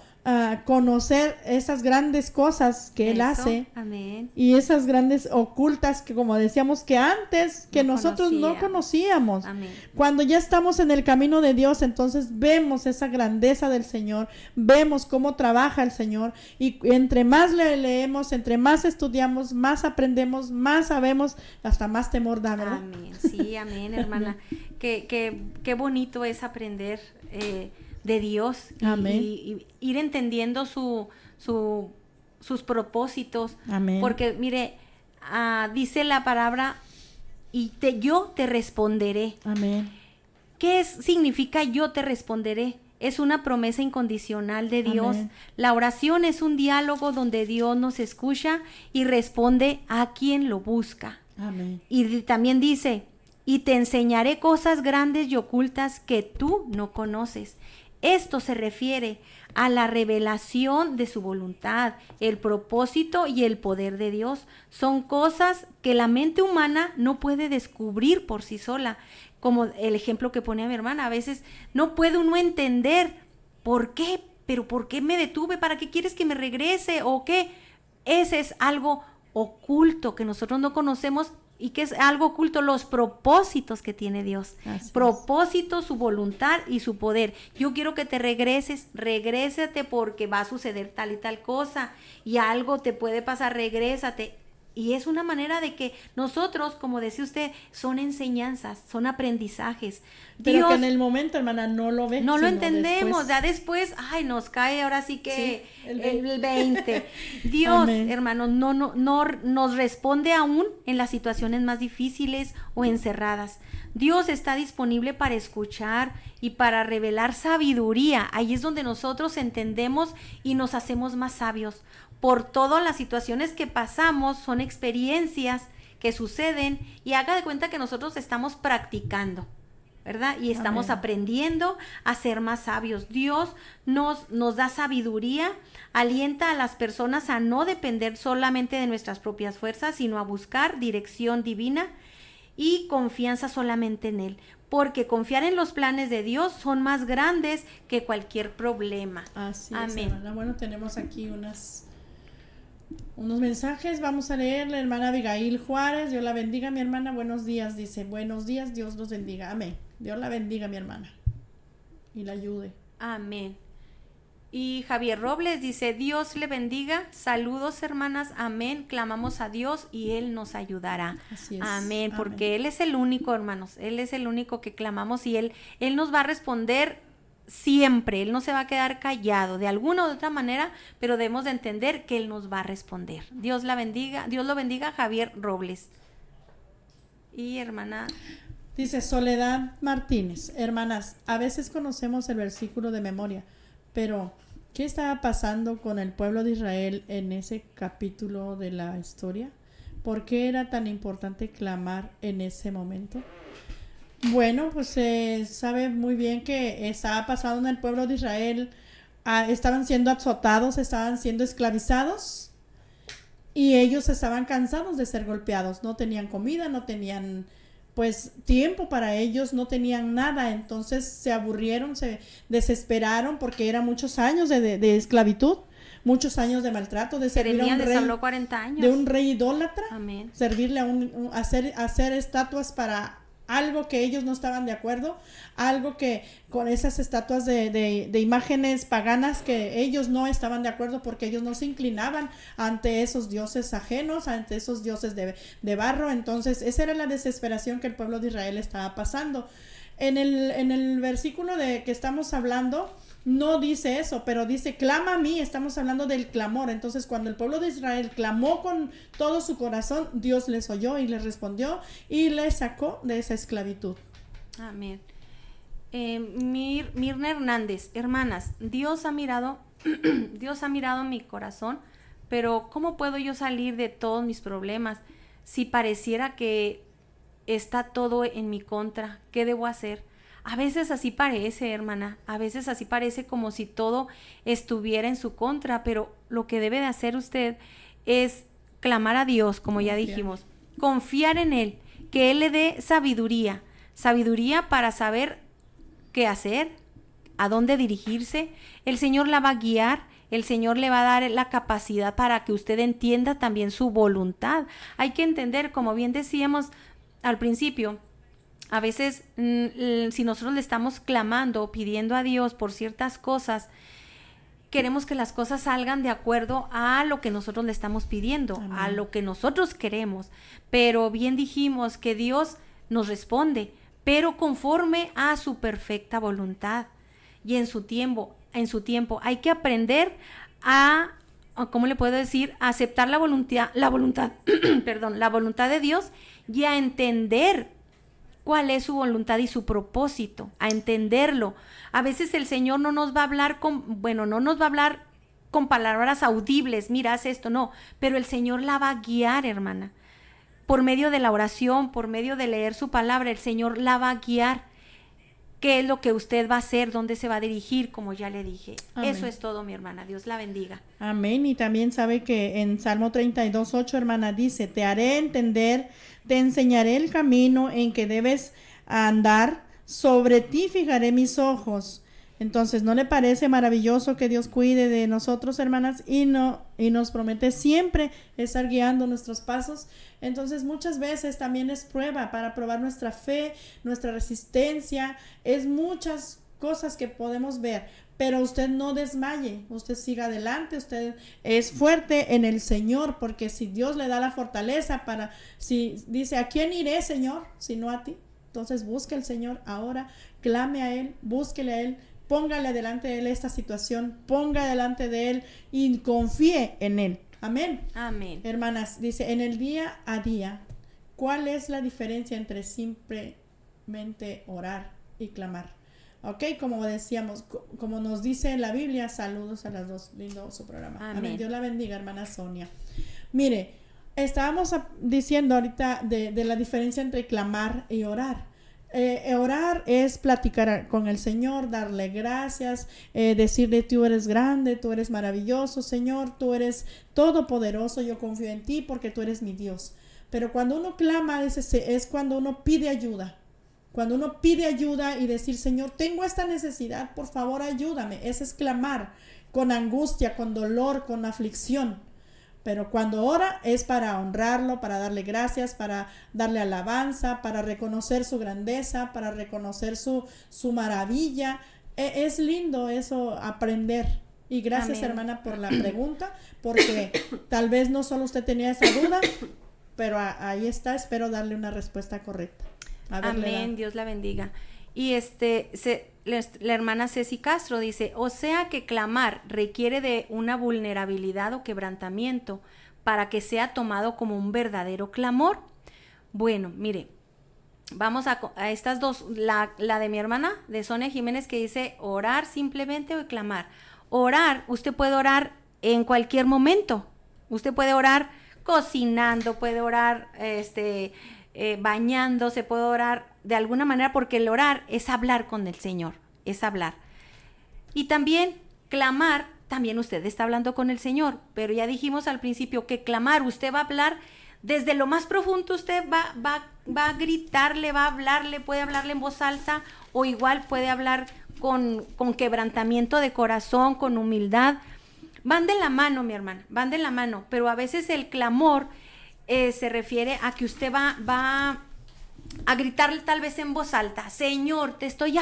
conocer esas grandes cosas que Él hace. Amén. Y esas grandes ocultas que, como decíamos, que antes que No nosotros no conocíamos. Amén. Cuando ya estamos en el camino de Dios, entonces vemos esa grandeza del Señor, vemos cómo trabaja el Señor, y entre más le leemos, entre más estudiamos, más aprendemos, más sabemos, hasta más temor da, ¿verdad? Amén. Sí, amén, hermana. Qué bonito es aprender de Dios y ir entendiendo sus propósitos. Amén. Porque mire, dice la palabra, y yo te responderé. Amén. ¿Qué significa yo te responderé? Es una promesa incondicional de Dios. Amén. La oración es un diálogo donde Dios nos escucha y responde a quien lo busca. Amén. Y también dice, y te enseñaré cosas grandes y ocultas que tú no conoces. Esto se refiere a la revelación de su voluntad, el propósito y el poder de Dios. Son cosas que la mente humana no puede descubrir por sí sola. Como el ejemplo que ponía mi hermana, a veces no puede uno entender por qué, pero ¿por qué me detuve? ¿Para qué quieres que me regrese? ¿O qué? Ese es algo oculto que nosotros no conocemos. ¿Y que es algo oculto? Los propósitos que tiene Dios. Propósito, su voluntad y su poder. Yo quiero que te regrésate porque va a suceder tal y tal cosa y algo te puede pasar, regrésate. Y es una manera de que nosotros, como decía usted, son enseñanzas, son aprendizajes. Pero Dios, que en el momento, hermana, no lo ve. no lo sino entendemos, después. ya después, nos cae ahora sí que Sí, el el 20. Dios, Amén. hermanos, no nos responde aún en las situaciones más difíciles o encerradas. Dios está disponible para escuchar y para revelar sabiduría. Ahí es donde nosotros entendemos y nos hacemos más sabios. Por todas las situaciones que pasamos, son experiencias que suceden y haga de cuenta que nosotros estamos practicando, ¿verdad? Y estamos Amén. aprendiendo a ser más sabios. Dios nos da sabiduría, alienta a las personas a no depender solamente de nuestras propias fuerzas, sino a buscar dirección divina y confianza solamente en Él. Porque confiar en los planes de Dios son más grandes que cualquier problema. Así es, Amén. hermana. Bueno, tenemos aquí Unos mensajes, vamos a leer. La hermana Abigail Juárez, Dios la bendiga, mi hermana, buenos días, dice, buenos días, Dios los bendiga, amén. Dios la bendiga, mi hermana, y la ayude. Amén. Y Javier Robles dice, Dios le bendiga, saludos hermanas, amén, clamamos a Dios y Él nos ayudará. Así es. Amén, porque Él es el único, hermanos, Él es el único que clamamos y Él nos va a responder siempre, Él no se va a quedar callado de alguna u otra manera, pero debemos de entender que Él nos va a responder. Dios la bendiga, Dios lo bendiga, Javier Robles. Y hermana... Dice Soledad Martínez, hermanas, a veces conocemos el versículo de memoria, pero ¿qué estaba pasando con el pueblo de Israel en ese capítulo de la historia? ¿Por qué era tan importante clamar en ese momento? Bueno, pues se sabe muy bien que estaba pasando en el pueblo de Israel, estaban siendo azotados, estaban siendo esclavizados y ellos estaban cansados de ser golpeados, no tenían comida, no tenían pues tiempo para ellos, no tenían nada, entonces se aburrieron, se desesperaron porque eran muchos años de esclavitud, muchos años de maltrato, de servir a un les rey, habló 40 años. de un rey idólatra, Amén. servirle a hacer estatuas para algo que ellos no estaban de acuerdo, algo que con esas estatuas de imágenes paganas que ellos no estaban de acuerdo porque ellos no se inclinaban ante esos dioses ajenos, ante esos dioses de barro. Entonces esa era la desesperación que el pueblo de Israel estaba pasando. En el versículo de que estamos hablando no dice eso, pero dice clama a mí, estamos hablando del clamor. Entonces cuando el pueblo de Israel clamó con todo su corazón, Dios les oyó y les respondió y les sacó de esa esclavitud. Amén. Mirna Hernández, hermanas, Dios ha mirado mi corazón, pero ¿cómo puedo yo salir de todos mis problemas si pareciera que está todo en mi contra? ¿Qué debo hacer? A veces así parece, hermana, a veces así parece como si todo estuviera en su contra, pero lo que debe de hacer usted es clamar a Dios, como ya dijimos, confiar en Él, que Él le dé sabiduría para saber qué hacer, a dónde dirigirse. El Señor la va a guiar, el Señor le va a dar la capacidad para que usted entienda también su voluntad. Hay que entender, como bien decíamos al principio, a veces si nosotros le estamos clamando, pidiendo a Dios por ciertas cosas, queremos que las cosas salgan de acuerdo a lo que nosotros le estamos pidiendo, amén, a lo que nosotros queremos. Pero bien dijimos que Dios nos responde, pero conforme a su perfecta voluntad y en su tiempo. Hay que aprender a, ¿cómo le puedo decir? A aceptar la voluntad de Dios y a entender cuál es su voluntad y su propósito, a entenderlo. A veces el Señor no nos va a hablar con palabras audibles, mira, haz esto, no, pero el Señor la va a guiar, hermana. Por medio de la oración, por medio de leer su palabra, el Señor la va a guiar. ¿Qué es lo que usted va a hacer? ¿Dónde se va a dirigir? Como ya le dije. Amén. Eso es todo, mi hermana. Dios la bendiga. Amén. Y también sabe que en Salmo 32:8, hermana, dice, te haré entender, te enseñaré el camino en que debes andar, sobre ti fijaré mis ojos. Entonces, ¿no le parece maravilloso que Dios cuide de nosotros, hermanas, y nos promete siempre estar guiando nuestros pasos? Entonces, muchas veces también es prueba para probar nuestra fe, nuestra resistencia, es muchas cosas que podemos ver, pero usted no desmaye, usted siga adelante, usted es fuerte en el Señor, porque si Dios le da la fortaleza si dice, ¿a quién iré, Señor? Si no a ti. Entonces, busque al Señor ahora, clame a Él, búsquele a Él, póngale delante de Él esta situación, ponga delante de Él y confíe en Él. Amén. Amén. Hermanas, dice, en el día a día, ¿cuál es la diferencia entre simplemente orar y clamar? Ok, como decíamos, como nos dice la Biblia, saludos a las dos, lindo su programa. Amén. Amén. Dios la bendiga, hermana Sonia. Mire, estábamos diciendo ahorita de la diferencia entre clamar y orar. Orar es platicar con el Señor, darle gracias, decirle tú eres grande, tú eres maravilloso, Señor, tú eres todopoderoso, yo confío en ti porque tú eres mi Dios. Pero cuando uno clama es cuando uno pide ayuda. Cuando uno pide ayuda y decir, Señor, tengo esta necesidad, por favor ayúdame. Ese es clamar con angustia, con dolor, con aflicción. Pero cuando ora es para honrarlo, para darle gracias, para darle alabanza, para reconocer su grandeza, para reconocer su maravilla. Es lindo eso, aprender. Y gracias, Amén. hermana, por la pregunta, porque tal vez no solo usted tenía esa duda, pero ahí está, espero darle una respuesta correcta. A ver, Amén, Dios la bendiga. Y la hermana Ceci Castro dice, o sea que clamar requiere de una vulnerabilidad o quebrantamiento para que sea tomado como un verdadero clamor. Bueno, mire, vamos a estas dos, la de mi hermana, de Sonia Jiménez, que dice orar simplemente o clamar. Orar, usted puede orar en cualquier momento. Usted puede orar cocinando, puede orar bañándose, puede orar de alguna manera, porque el orar es hablar con el Señor, es hablar. Y también clamar, también usted está hablando con el Señor, pero ya dijimos al principio que clamar, usted va a hablar desde lo más profundo, usted va a gritarle, va a hablarle, puede hablarle en voz alta, o igual puede hablar con quebrantamiento de corazón, con humildad. Van de la mano, mi hermana, van de la mano, pero a veces el clamor se refiere a que usted va a gritarle tal vez en voz alta, Señor, te estoy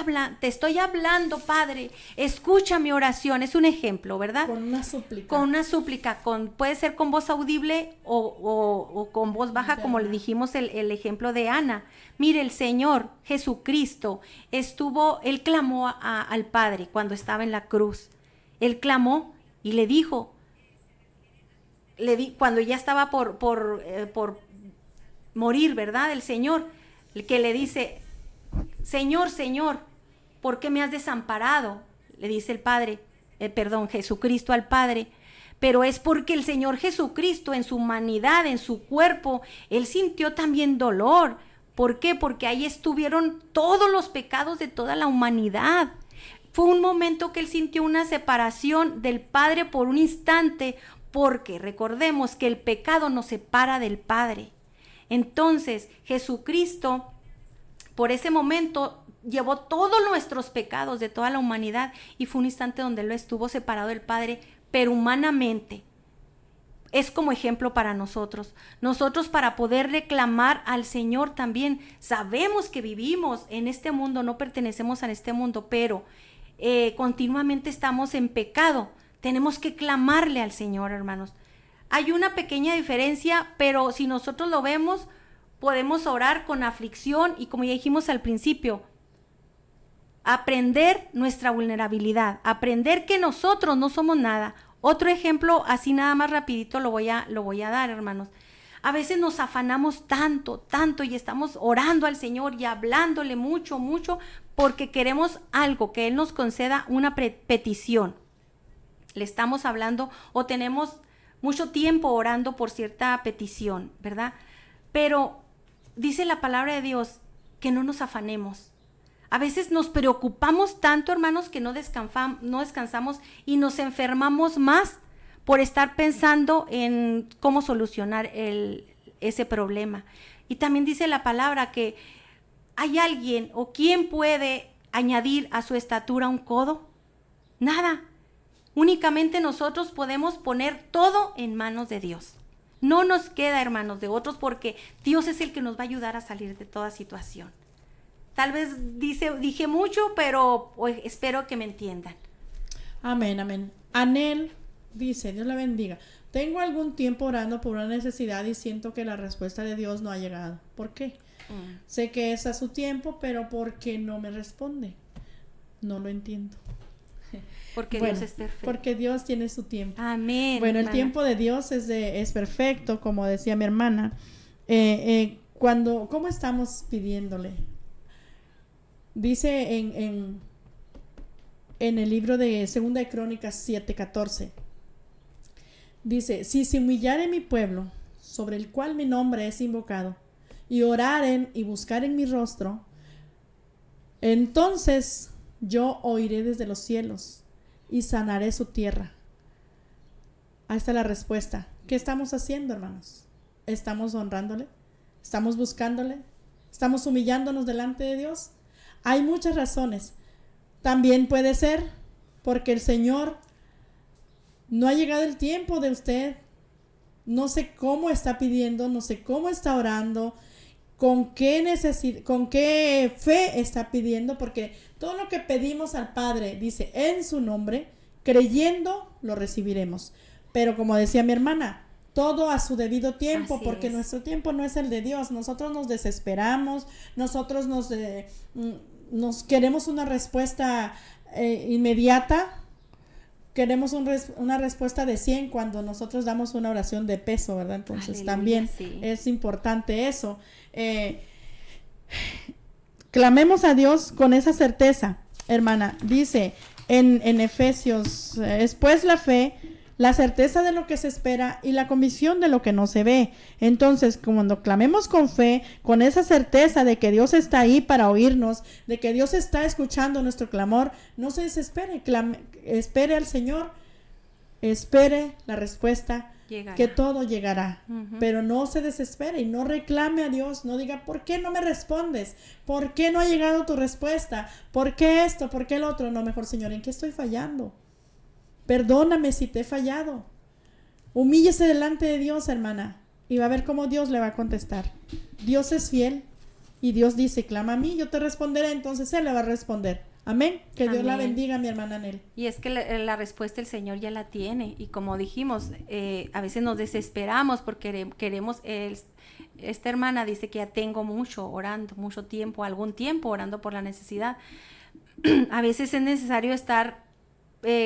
hablando, Padre, escucha mi oración. Es un ejemplo, ¿verdad? Con una súplica. Con una súplica, puede ser con voz audible o con voz baja, como le dijimos el ejemplo de Ana. Mire, el Señor Jesucristo Él clamó al Padre cuando estaba en la cruz. Él clamó y le dijo, cuando ya estaba por morir, ¿verdad? El Señor, el que le dice, Señor, Señor, ¿por qué me has desamparado? Le dice el Padre, Jesucristo al Padre. Pero es porque el Señor Jesucristo, en su humanidad, en su cuerpo, Él sintió también dolor. ¿Por qué? Porque ahí estuvieron todos los pecados de toda la humanidad. Fue un momento que Él sintió una separación del Padre por un instante, porque recordemos que el pecado nos separa del Padre. Entonces, Jesucristo, por ese momento, llevó todos nuestros pecados de toda la humanidad, y fue un instante donde Él estuvo separado del Padre, pero humanamente. Es como ejemplo para nosotros. Nosotros, para poder reclamar al Señor también, sabemos que vivimos en este mundo, no pertenecemos a este mundo, pero continuamente estamos en pecado. Tenemos que clamarle al Señor, hermanos. Hay una pequeña diferencia, pero si nosotros lo vemos, podemos orar con aflicción y, como ya dijimos al principio, aprender nuestra vulnerabilidad, aprender que nosotros no somos nada. Otro ejemplo, así nada más rapidito lo voy a dar, hermanos. A veces nos afanamos tanto y estamos orando al Señor y hablándole mucho, porque queremos algo, que Él nos conceda una petición. Le estamos hablando o tenemos mucho tiempo orando por cierta petición, ¿verdad? Pero dice la palabra de Dios que no nos afanemos. A veces nos preocupamos tanto, hermanos, que no descansamos y nos enfermamos más por estar pensando en cómo solucionar ese problema. Y también dice la palabra que hay alguien, o quién puede añadir a su estatura un codo. Nada. Únicamente nosotros podemos poner todo en manos de Dios. No nos queda, hermanos, de otros, porque Dios es el que nos va a ayudar a salir de toda situación. Tal vez dije mucho, pero espero que me entiendan. Amén, amén. Anel dice, Dios la bendiga. Tengo algún tiempo orando por una necesidad y siento que la respuesta de Dios no ha llegado. ¿Por qué? Sé que es a su tiempo, pero ¿por qué no me responde? No lo entiendo. Porque Dios es perfecto. Porque Dios tiene su tiempo. Amén. Bueno, el tiempo de Dios es perfecto, como decía mi hermana. ¿Cómo estamos pidiéndole? Dice en el libro de 2 de Crónicas 7:14. Dice, si se humillare mi pueblo, sobre el cual mi nombre es invocado, y oraren y buscaren mi rostro, entonces yo oiré desde los cielos y sanaré su tierra. Ahí está la respuesta. ¿Qué estamos haciendo, hermanos? ¿Estamos honrándole? ¿Estamos buscándole? ¿Estamos humillándonos delante de Dios? Hay muchas razones. También puede ser porque el Señor no ha llegado el tiempo de usted no sé cómo está pidiendo, no sé cómo está orando, con qué fe está pidiendo, porque todo lo que pedimos al Padre, dice, en su nombre, creyendo, lo recibiremos. Pero como decía mi hermana, todo a su debido tiempo, Así porque es. nuestro tiempo no es el de Dios. Nosotros nos desesperamos, nosotros nos queremos una respuesta inmediata. Queremos una respuesta de 100 cuando nosotros damos una oración de peso, ¿verdad? Entonces Aleluya, también sí. es importante eso. Clamemos a Dios con esa certeza, hermana. Dice en Efesios, es pues la fe, la certeza de lo que se espera y la convicción de lo que no se ve. Entonces, cuando clamemos con fe, con esa certeza de que Dios está ahí para oírnos, de que Dios está escuchando nuestro clamor, no se desespere, espere al Señor, espere la respuesta, Llegará. que todo llegará. Ujú. Pero no se desespere y no reclame a Dios, no diga, ¿por qué no me respondes? ¿Por qué no ha llegado tu respuesta? ¿Por qué esto? ¿Por qué el otro? No, mejor, Señor, ¿en qué estoy fallando? Perdóname si te he fallado. Humíllese delante de Dios, hermana, y va a ver cómo Dios le va a contestar. Dios es fiel y Dios dice, clama a mí, yo te responderé, entonces Él le va a responder. Amén. Que Dios la Amén. bendiga, mi hermana Nel. Y es que la respuesta el Señor ya la tiene. Y como dijimos, a veces nos desesperamos porque queremos, esta hermana dice que ya tengo mucho orando, mucho tiempo, algún tiempo orando por la necesidad. A veces es necesario estar,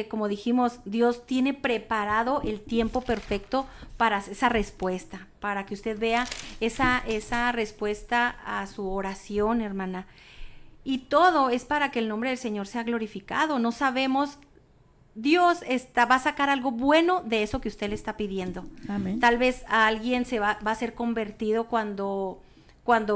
como dijimos, Dios tiene preparado el tiempo perfecto para esa respuesta, para que usted vea esa respuesta a su oración, hermana. Y todo es para que el nombre del Señor sea glorificado. No sabemos, Dios va a sacar algo bueno de eso que usted le está pidiendo. Amén. Tal vez a alguien va a ser convertido cuando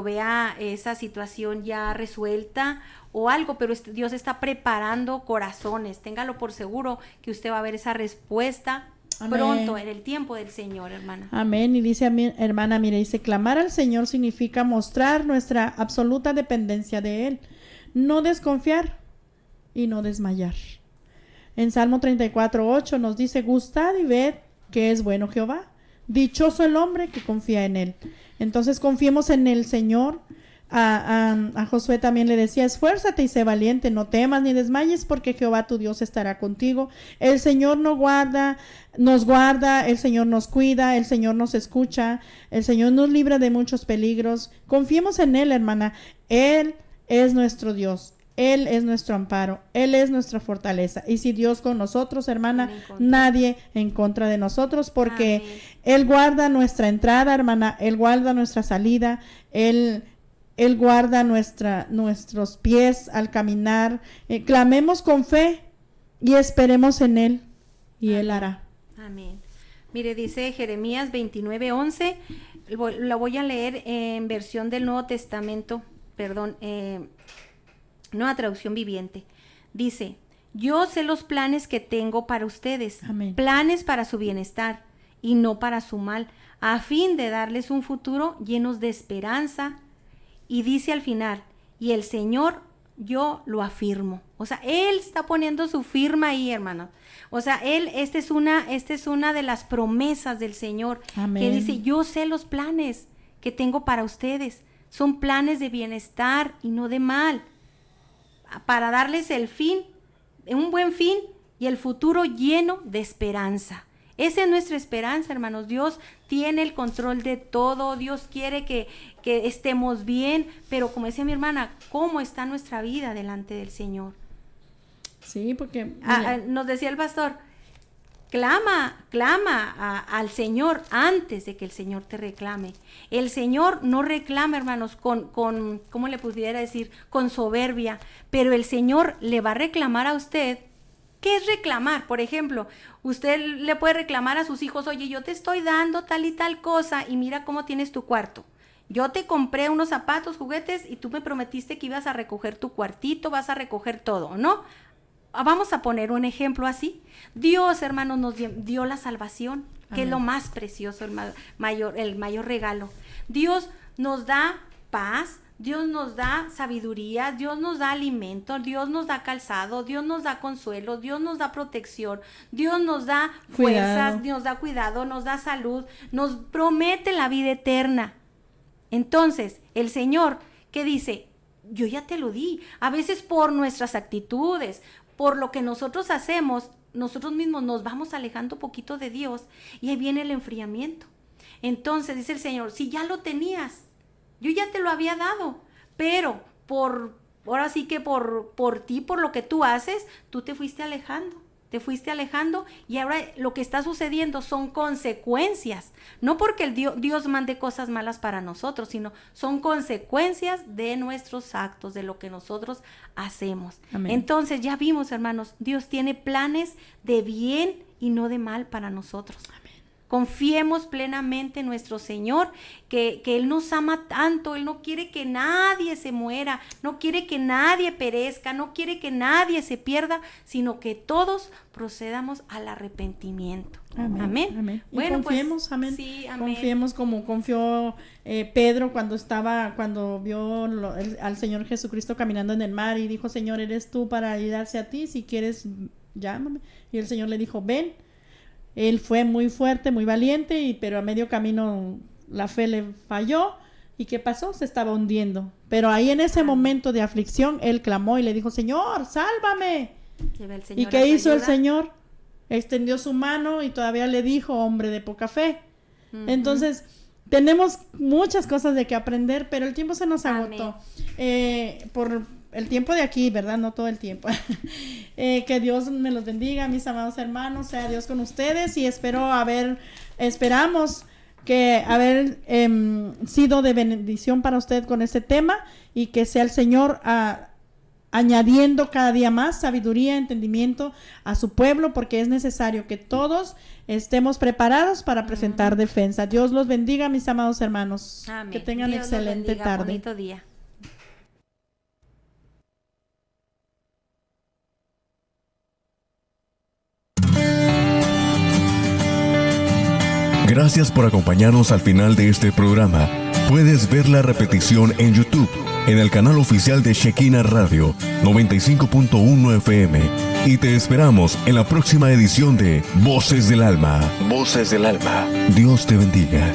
vea esa situación ya resuelta o algo, pero Dios está preparando corazones. Téngalo por seguro que usted va a ver esa respuesta. Amén. Pronto, en el tiempo del Señor, hermana. Amén. Y dice a mi hermana, mire, dice, clamar al Señor significa mostrar nuestra absoluta dependencia de Él, no desconfiar y no desmayar. En Salmo 34:8 nos dice, gustad y ved que es bueno Jehová, dichoso el hombre que confía en Él. Entonces confiemos en el Señor. A Josué también le decía, esfuérzate y sé valiente, no temas ni desmayes, porque Jehová tu Dios estará contigo. El Señor nos guarda, el Señor nos cuida, el Señor nos escucha, el Señor nos libra de muchos peligros. Confiemos en Él, hermana. Él es nuestro Dios, Él es nuestro amparo, Él es nuestra fortaleza. Y si Dios con nosotros, hermana, nadie en contra de nosotros, porque amén, Él guarda nuestra entrada, hermana, Él guarda nuestra salida, Él guarda nuestros pies al caminar. Clamemos con fe y esperemos en Él y amén, Él hará. Amén. Mire, dice Jeremías 29:11, lo voy a leer en versión del Nuevo Testamento, Nueva Traducción Viviente. Dice, yo sé los planes que tengo para ustedes, amén, planes para su bienestar y no para su mal, a fin de darles un futuro llenos de esperanza. Y dice al final, y el Señor, yo lo afirmo. O sea, Él está poniendo su firma ahí, hermano. O sea, esta es una de las promesas del Señor. Amén. Que dice, yo sé los planes que tengo para ustedes. Son planes de bienestar y no de mal. Para darles el fin, un buen fin y el futuro lleno de esperanza. Esa es nuestra esperanza, hermanos. Dios tiene el control de todo. Dios quiere que estemos bien. Pero como decía mi hermana, ¿cómo está nuestra vida delante del Señor? Sí, porque... nos decía el pastor, clama al Señor antes de que el Señor te reclame. El Señor no reclama, hermanos, con ¿cómo le pudiera decir? Con soberbia. Pero el Señor le va a reclamar a usted. ¿Qué es reclamar? Por ejemplo, usted le puede reclamar a sus hijos, oye, yo te estoy dando tal y tal cosa y mira cómo tienes tu cuarto. Yo te compré unos zapatos, juguetes y tú me prometiste que ibas a recoger tu cuartito, vas a recoger todo, ¿no? Vamos a poner un ejemplo así. Dios, hermanos, nos dio la salvación, que es lo más precioso, el mayor regalo. Dios nos da paz, Dios nos da sabiduría, Dios nos da alimento, Dios nos da calzado, Dios nos da consuelo, Dios nos da protección, Dios nos da fuerzas, nos da cuidado, nos da salud, nos promete la vida eterna. Entonces, el Señor, ¿qué dice? Yo ya te lo di. A veces por nuestras actitudes, por lo que nosotros hacemos, nosotros mismos nos vamos alejando un poquito de Dios y ahí viene el enfriamiento. Entonces, dice el Señor, si ya lo tenías, yo ya te lo había dado, pero ahora sí que por ti, por lo que tú haces, tú te fuiste alejando y ahora lo que está sucediendo son consecuencias, no porque Dios mande cosas malas para nosotros, sino son consecuencias de nuestros actos, de lo que nosotros hacemos. Amén. Entonces ya vimos, hermanos, Dios tiene planes de bien y no de mal para nosotros. Amén. Confiemos plenamente en nuestro Señor, que Él nos ama tanto, Él no quiere que nadie se muera, no quiere que nadie perezca, no quiere que nadie se pierda, sino que todos procedamos al arrepentimiento. Amén. Amén. Amén. Y bueno, confiemos, pues, amén. Sí, amén. Confiemos como confió Pedro cuando vio al Señor Jesucristo caminando en el mar y dijo, Señor, ¿eres tú para ayudarse a ti? Si quieres, llámame. Y el Señor le dijo, ven. Él fue muy fuerte, muy valiente, pero a medio camino la fe le falló. ¿Y qué pasó? Se estaba hundiendo. Pero ahí en ese momento de aflicción, él clamó y le dijo, Señor, sálvame. ¿Y qué hizo el Señor? Extendió su mano y todavía le dijo, hombre de poca fe. Entonces, tenemos muchas cosas de que aprender, pero el tiempo se nos agotó. Por el tiempo de aquí, ¿verdad? No todo el tiempo. Que Dios me los bendiga, mis amados hermanos, sea Dios con ustedes y esperamos que haber sido de bendición para usted con este tema y que sea el Señor añadiendo cada día más sabiduría, entendimiento a su pueblo, porque es necesario que todos estemos preparados para presentar defensa. Dios los bendiga, mis amados hermanos. Amén. Que tengan Dios excelente los bendiga, tarde. Bonito día. Gracias por acompañarnos al final de este programa. Puedes ver la repetición en YouTube, en el canal oficial de Shekinah Radio 95.1 FM. Y te esperamos en la próxima edición de Voces del Alma. Voces del Alma. Dios te bendiga.